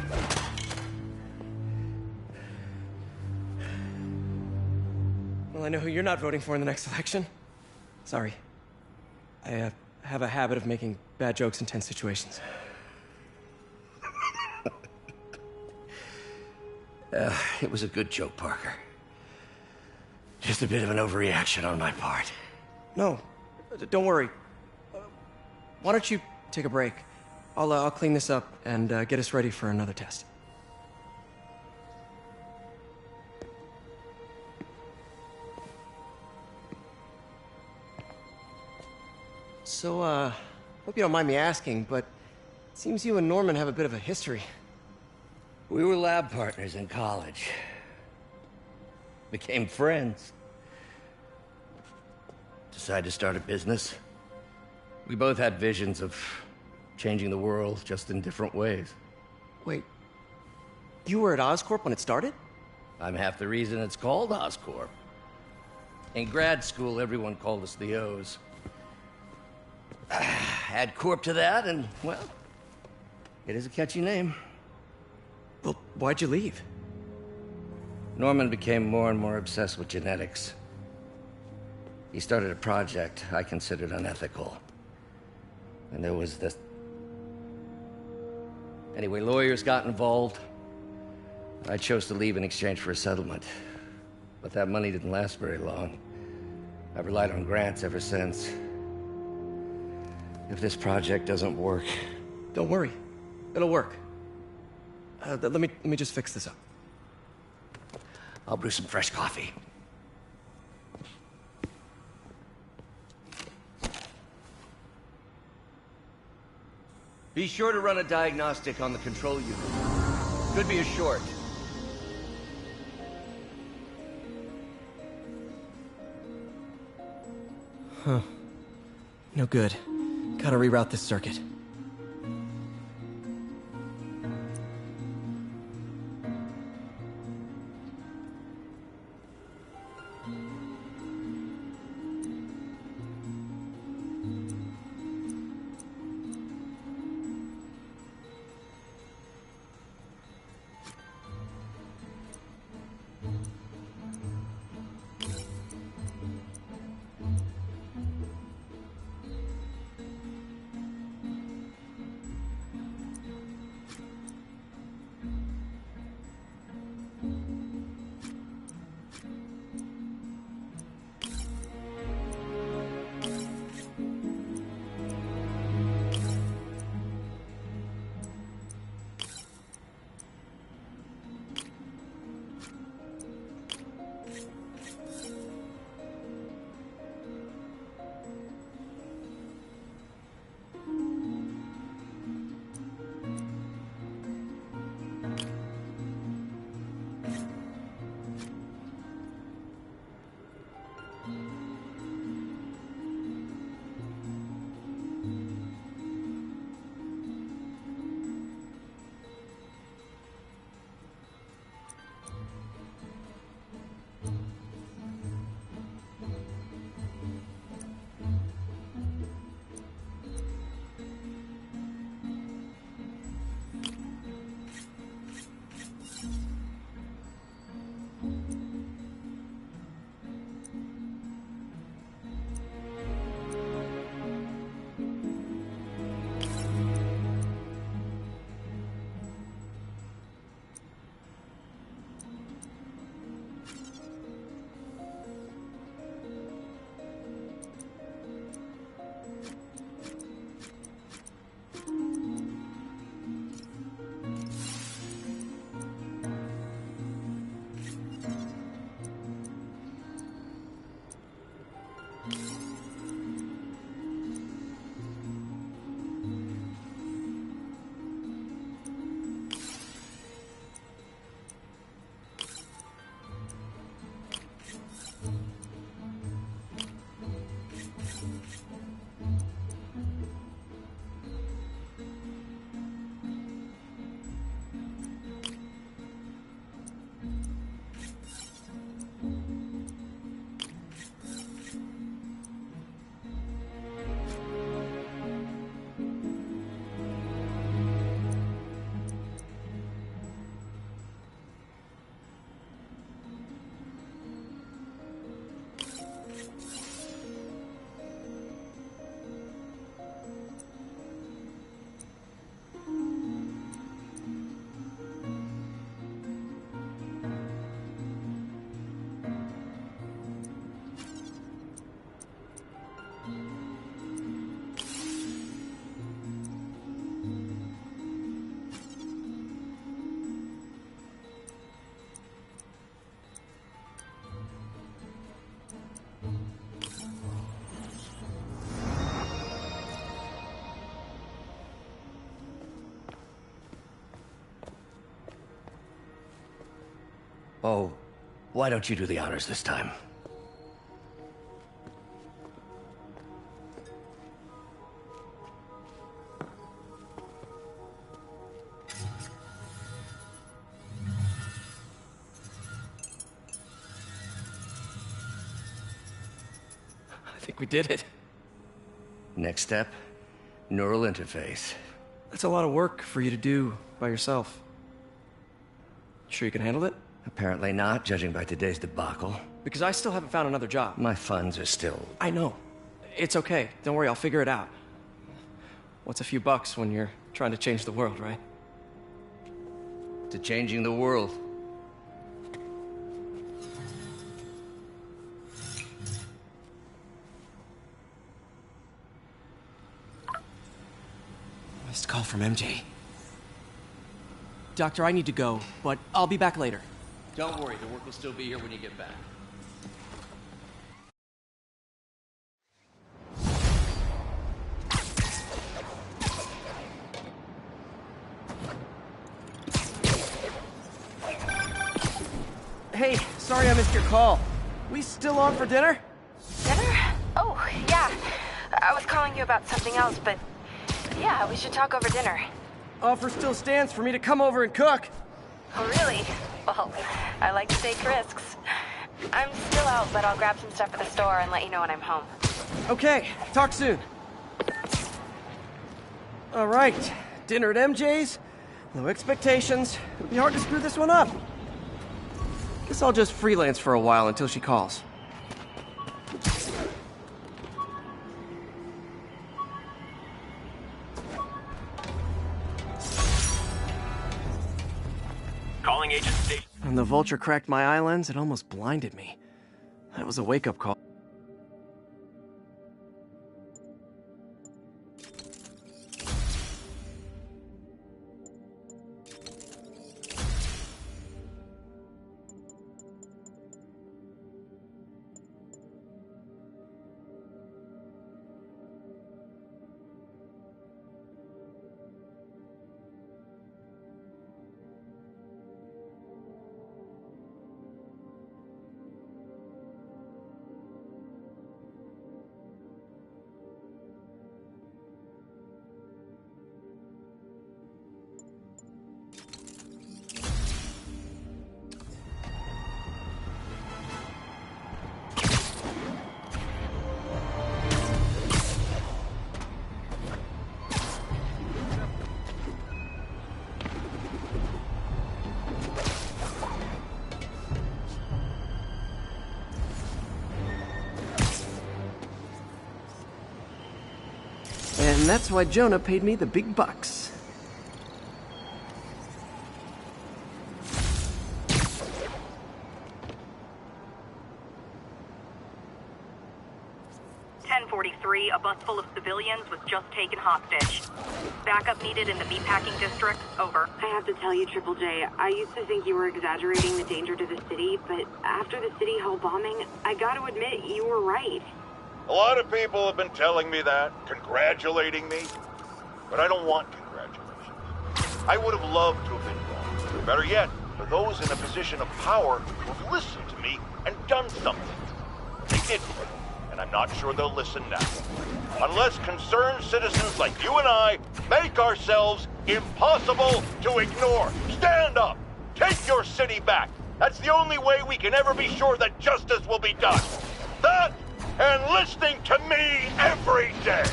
Well, I know who you're not voting for in the next election. Sorry. I have a habit of making bad jokes in tense situations. It was a good joke, Parker. Just a bit of an overreaction on my part. No, don't worry. Why don't you take a break? I'll clean this up and get us ready for another test. So, hope you don't mind me asking, but it seems you and Norman have a bit of a history. We were lab partners in college. Became friends. Decided to start a business. We both had visions of changing the world, just in different ways. Wait, you were at Oscorp when it started? I'm half the reason it's called Oscorp. In grad school, everyone called us the O's. Add Corp to that, and, well, it is a catchy name. Well, why'd you leave? Norman became more and more obsessed with genetics. He started a project I considered unethical. And there was this... Anyway, lawyers got involved. I chose to leave in exchange for a settlement. but that money didn't last very long. I've relied on grants ever since. If this project doesn't work... Don't worry. It'll work. Let me just fix this up. I'll brew some fresh coffee. Be sure to run a diagnostic on the control unit. Could be a short. Huh. No good. Gotta reroute this circuit. Oh, why don't you do the honors this time? I think we did it. Next step, neural interface. That's a lot of work for you to do by yourself. Sure you can handle it? Apparently not, judging by today's debacle. Because I still haven't found another job. My funds are still... I know. It's okay. Don't worry, I'll figure it out. What's a few bucks when you're trying to change the world, right? To changing the world. call from MJ. Doctor, I need to go, but I'll be back later. Don't worry, the work will still be here when you get back. Hey, sorry I missed your call. We still on for dinner? Dinner? Oh, yeah. I was calling you about something else, but yeah, we should talk over dinner. Offer still stands for me to come over and cook. Oh, really? Well, I like to take risks. I'm still out, but I'll grab some stuff at the store and let you know when I'm home. Okay, talk soon. All right, dinner at MJ's. No expectations. It'll be hard to screw this one up. Guess I'll just freelance for a while until she calls. Calling Agent Station. When the vulture cracked my eye lens, it almost blinded me. That was a wake-up call. And that's why Jonah paid me the big bucks. A bus full of civilians was just taken hostage. Backup needed in the meatpacking district. Over. I have to tell you, Triple J, I used to think you were exaggerating the danger to the city, but after the City Hall bombing, I gotta admit, you were right. A lot of people have been telling me that, congratulating me, but I don't want congratulations. I would have loved to have been wrong. Better yet, for those in a position of power who've listened to me and done something. They didn't. And I'm not sure they'll listen now. Unless concerned citizens like you and I make ourselves impossible to ignore. Stand up! Take your city back! That's the only way we can ever be sure that justice will be done. That, and listening to me every day!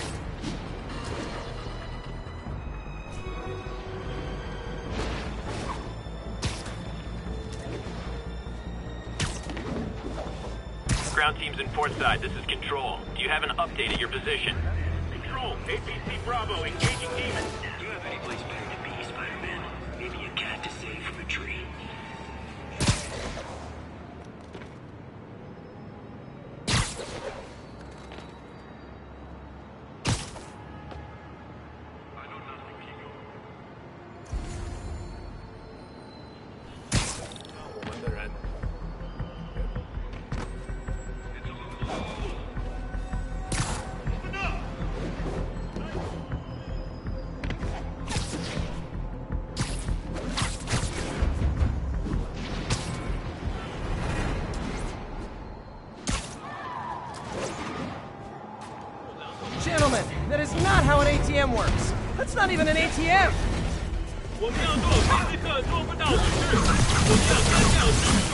Ground teams in port side, this is Control. Do you have an update at your position? Control, APC Bravo, engaging demons. Do you have any place better to be, Spider-Man? Maybe a cat to save from a tree. Gentlemen, that is not how an ATM works. That's not even an ATM. 我们要做皮斯克做不到的事，我们要三教俱全。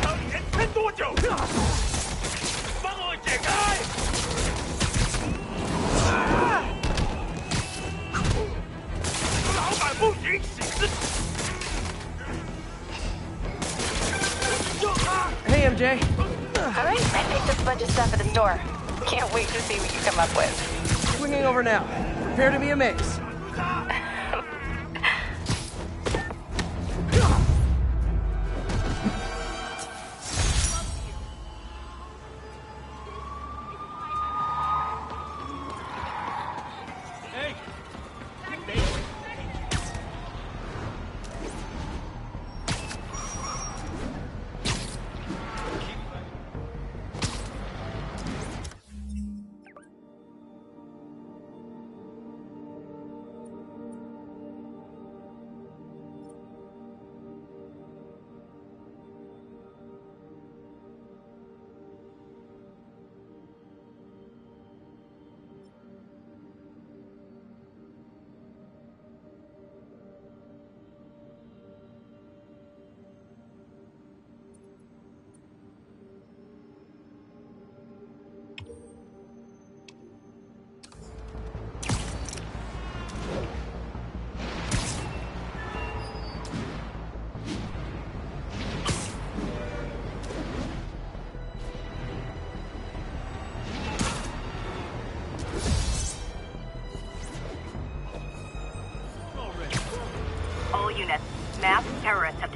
长你还撑多久？帮我解开！老板不行，醒着。Hey, MJ. All right, I picked up a bunch of stuff at the store. Can't wait to see what you come up with. Swinging over now. Prepare to be amazed. Hey,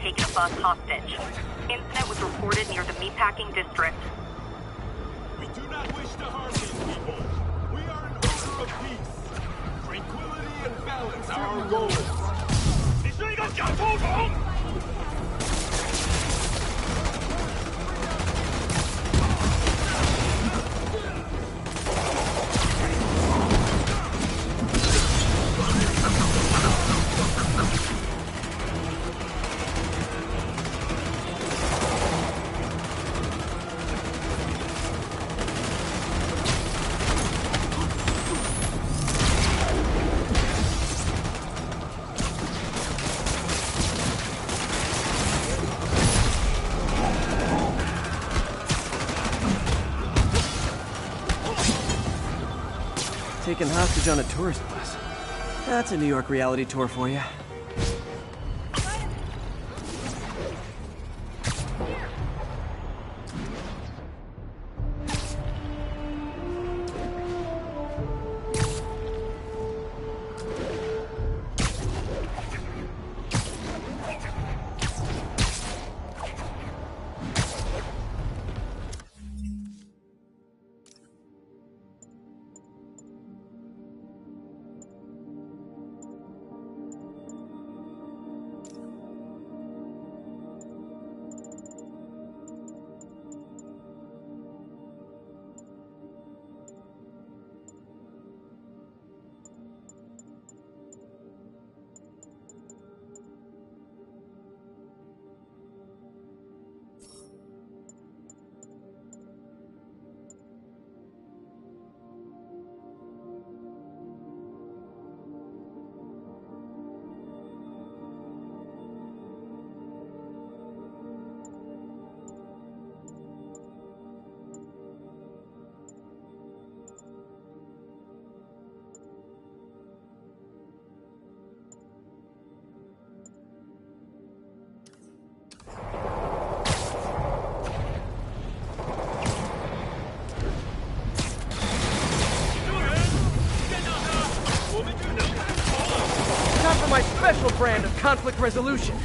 taken a bus hostage. Incident was reported near the meatpacking district. We do not wish to harm these people. We are an order of peace. Tranquility and balance are our goals. 你是一个小臭虫！ Taken hostage on a tourist bus. That's a New York reality tour for you. My special brand of conflict resolution.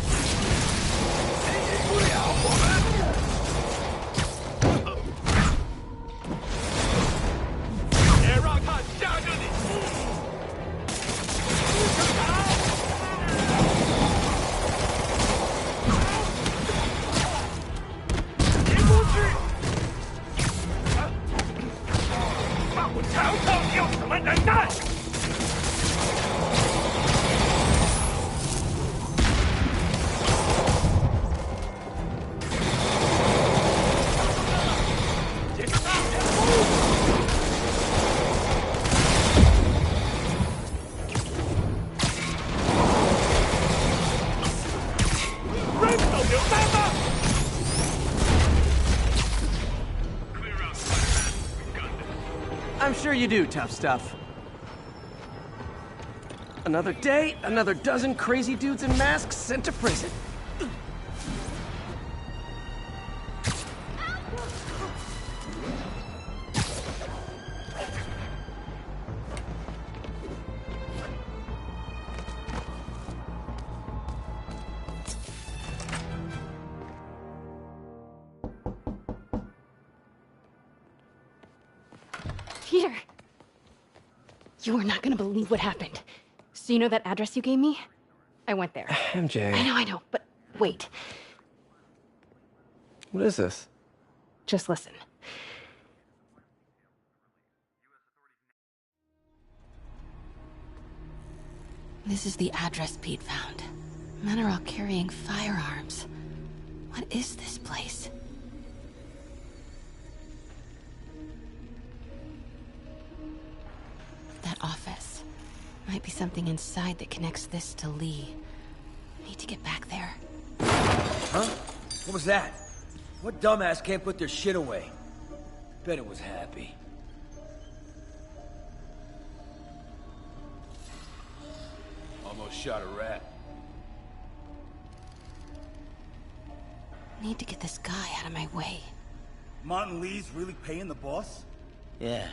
I'm sure you do, tough stuff. Another day, another dozen crazy dudes in masks sent to prison. Here. You are not gonna believe what happened. So you know that address you gave me? I went there. MJ. I know, but wait. What is this? Just listen. This is the address Pete found. Men are all carrying firearms. What is this place? That office. Might be something inside that connects this to Lee. Need to get back there. Huh? What was that? What dumbass can't put their shit away? Bet it was Happy. Almost shot a rat. Need to get this guy out of my way. Martin Lee's really paying the boss? Yeah.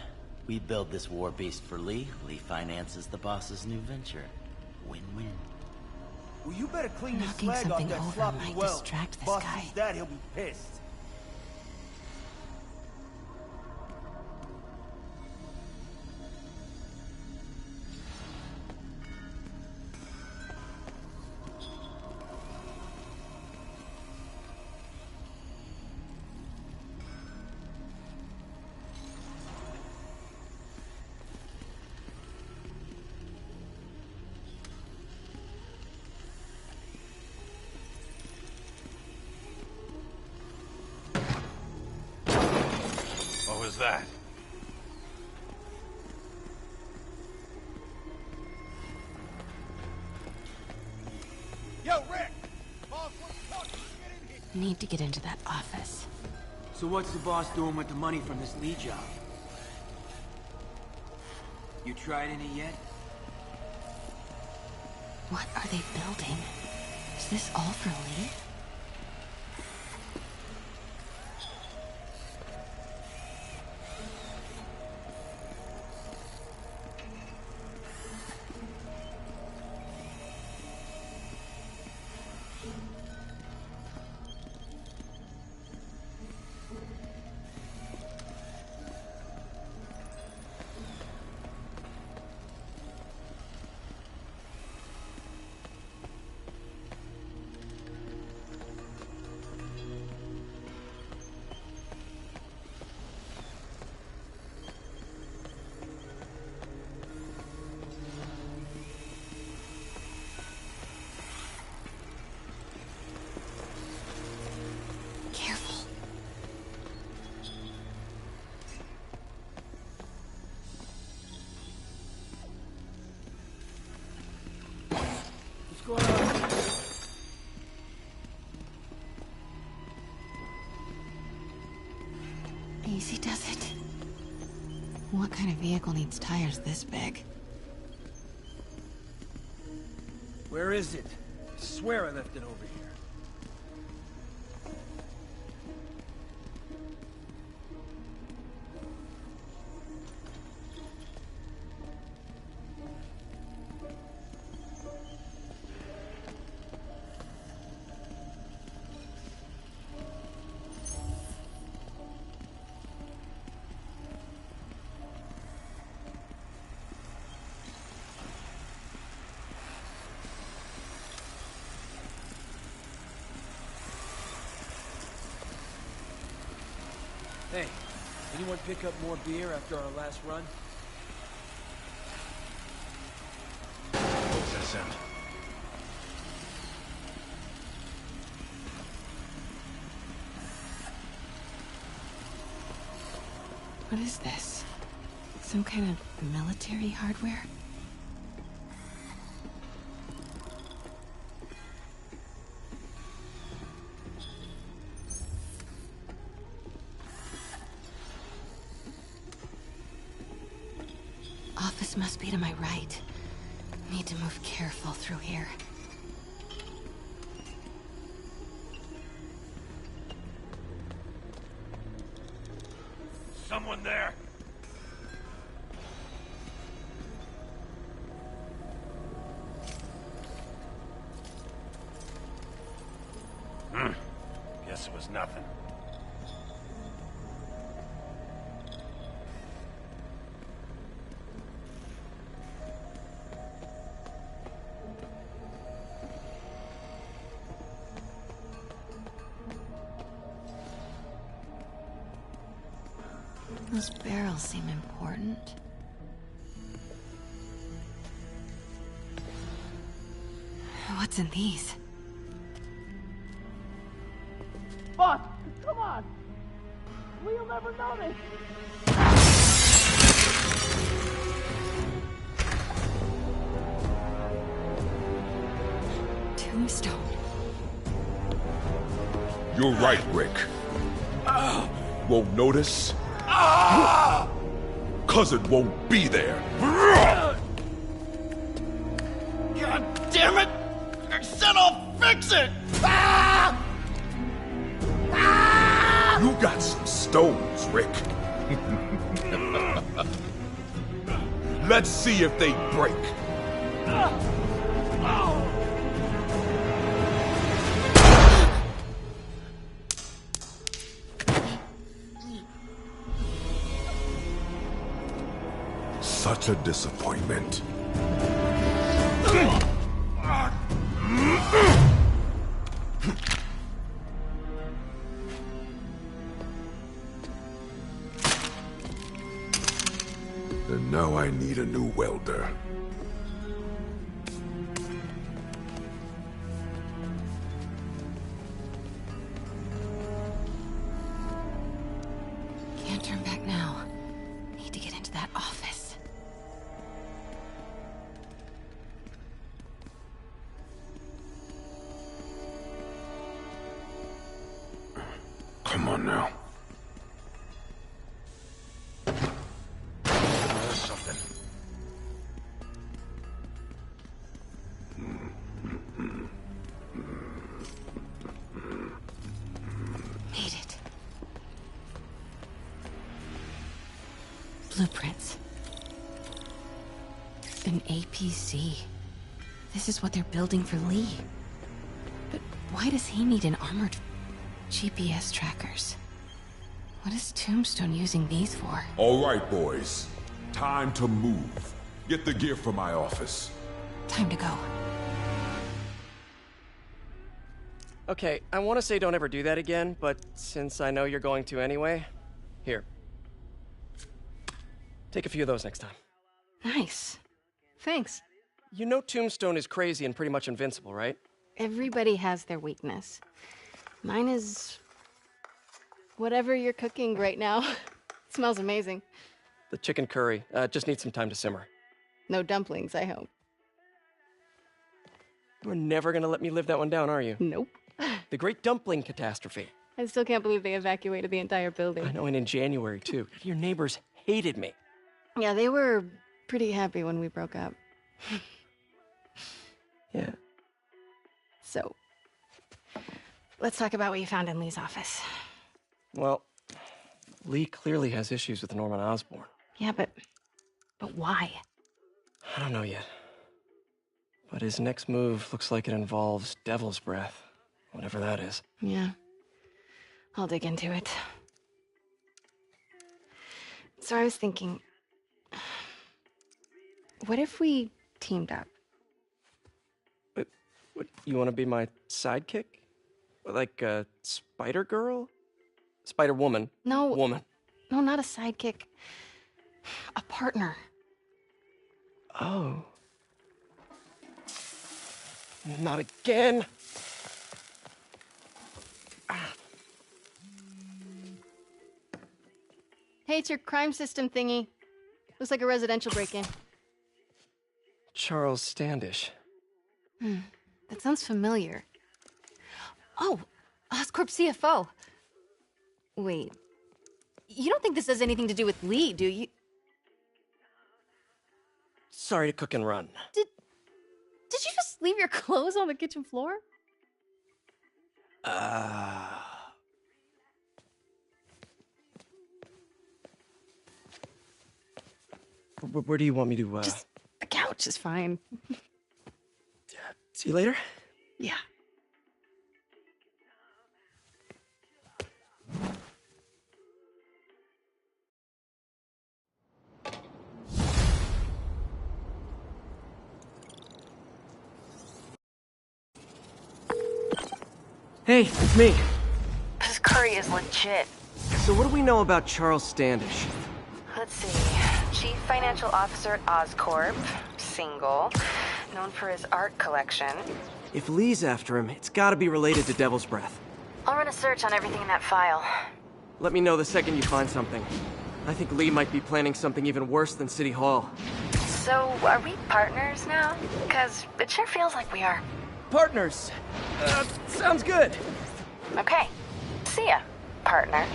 We build this war beast for Lee. Lee finances the boss's new venture. Win-win. Well, you better clean the Knocking slag off something that over sloppy might well. distract this Boss guy. sees that, he'll be pissed. What was that? Yo, Rick! Boss wants to talk to you. Get in here. Need to get into that office. So what's the boss doing with the money from this Lee job? You tried any yet? What are they building? Is this all for Lee? Easy does it. What kind of vehicle needs tires this big? Where is it? I swear I left it over here. Hey, anyone pick up more beer after our last run? What's this end? What is this? Some kind of military hardware? Office must be to my right. Need to move careful through here. Someone there! Guess it was nothing. Those barrels seem important. What's in these? Boss, come on! We'll never notice! Tombstone. You're right, Rick. Won't notice? Cause it won't be there. God damn it! I said I'll fix it! You got some stones, Rick. Let's see if they break. such a disappointment. And now I need a new welder. Can't turn back now. Need to get into that office. Come on now. There's something. Made it. Blueprints. An APC. This is what they're building for Lee. But why does he need an armored GPS trackers? What is Tombstone using these for? All right, boys. Time to move. Get the gear from my office. Time to go. Okay, I want to say don't ever do that again, but since I know you're going to anyway, here. Take a few of those next time. Nice. Thanks. You know Tombstone is crazy and pretty much invincible, right? Everybody has their weakness. Mine is... whatever you're cooking right now. It smells amazing. The chicken curry. Just needs some time to simmer. No dumplings, I hope. You're never gonna let me live that one down, are you? Nope. The Great Dumpling Catastrophe. I still can't believe they evacuated the entire building. I know, and in January, too. Your neighbors hated me. Yeah, they were pretty happy when we broke up. Yeah. So, let's talk about what you found in Lee's office. Well, Lee clearly has issues with Norman Osborn. Yeah, but why? I don't know yet. But his next move looks like it involves Devil's Breath. Whatever that is. Yeah. I'll dig into it. So I was thinking... what if we teamed up? What, you want to be my sidekick? Like a Spider Girl? Spider Woman? No. Woman. No, not a sidekick. A partner. Oh. Not again. Hey, it's your crime system thingy. Looks like a residential break-in. Charles Standish. That sounds familiar. Oh, Oscorp CFO. Wait. You don't think this has anything to do with Lee, do you? Sorry to cook and run. Did you just leave your clothes on the kitchen floor? Where do you want me to, Just a couch is fine. See you later? Yeah. Hey, it's me. This curry is legit. So what do we know about Charles Standish? Let's see. Chief Financial Officer at Oscorp. Single. Known for his art collection. If Lee's after him, it's gotta be related to Devil's Breath. I'll run a search on everything in that file. Let me know the second you find something. I think Lee might be planning something even worse than City Hall. So, are we partners now? Because it sure feels like we are. Partners! Sounds good! Okay. See ya, partner.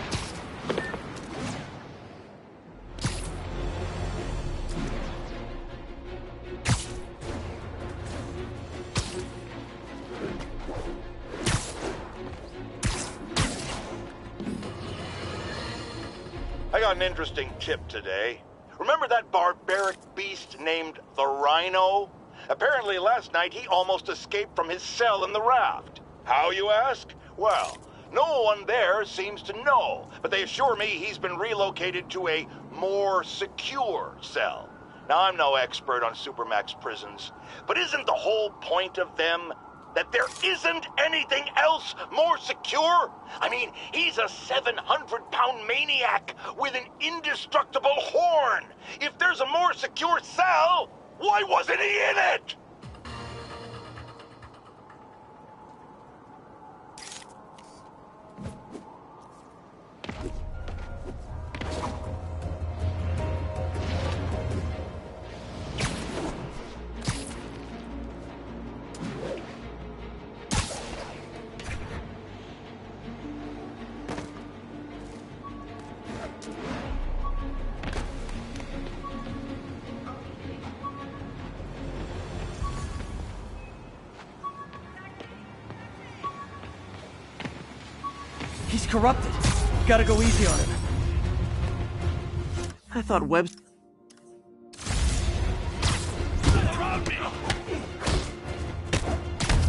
I got an interesting tip today. Remember that barbaric beast named the Rhino? Apparently last night he almost escaped from his cell in the raft. How, you ask? Well, no one there seems to know, but they assure me he's been relocated to a more secure cell. Now, I'm no expert on Supermax prisons, but isn't the whole point of them that there isn't anything else more secure? I mean, he's a 700-pound maniac with an indestructible horn. If there's a more secure cell, why wasn't he in it? He's corrupted. Gotta go easy on him. I thought Webb's...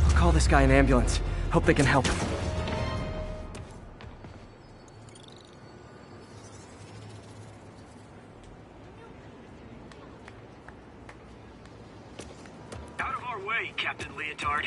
I'll call this guy an ambulance. Hope they can help. Out of our way, Captain Leotard.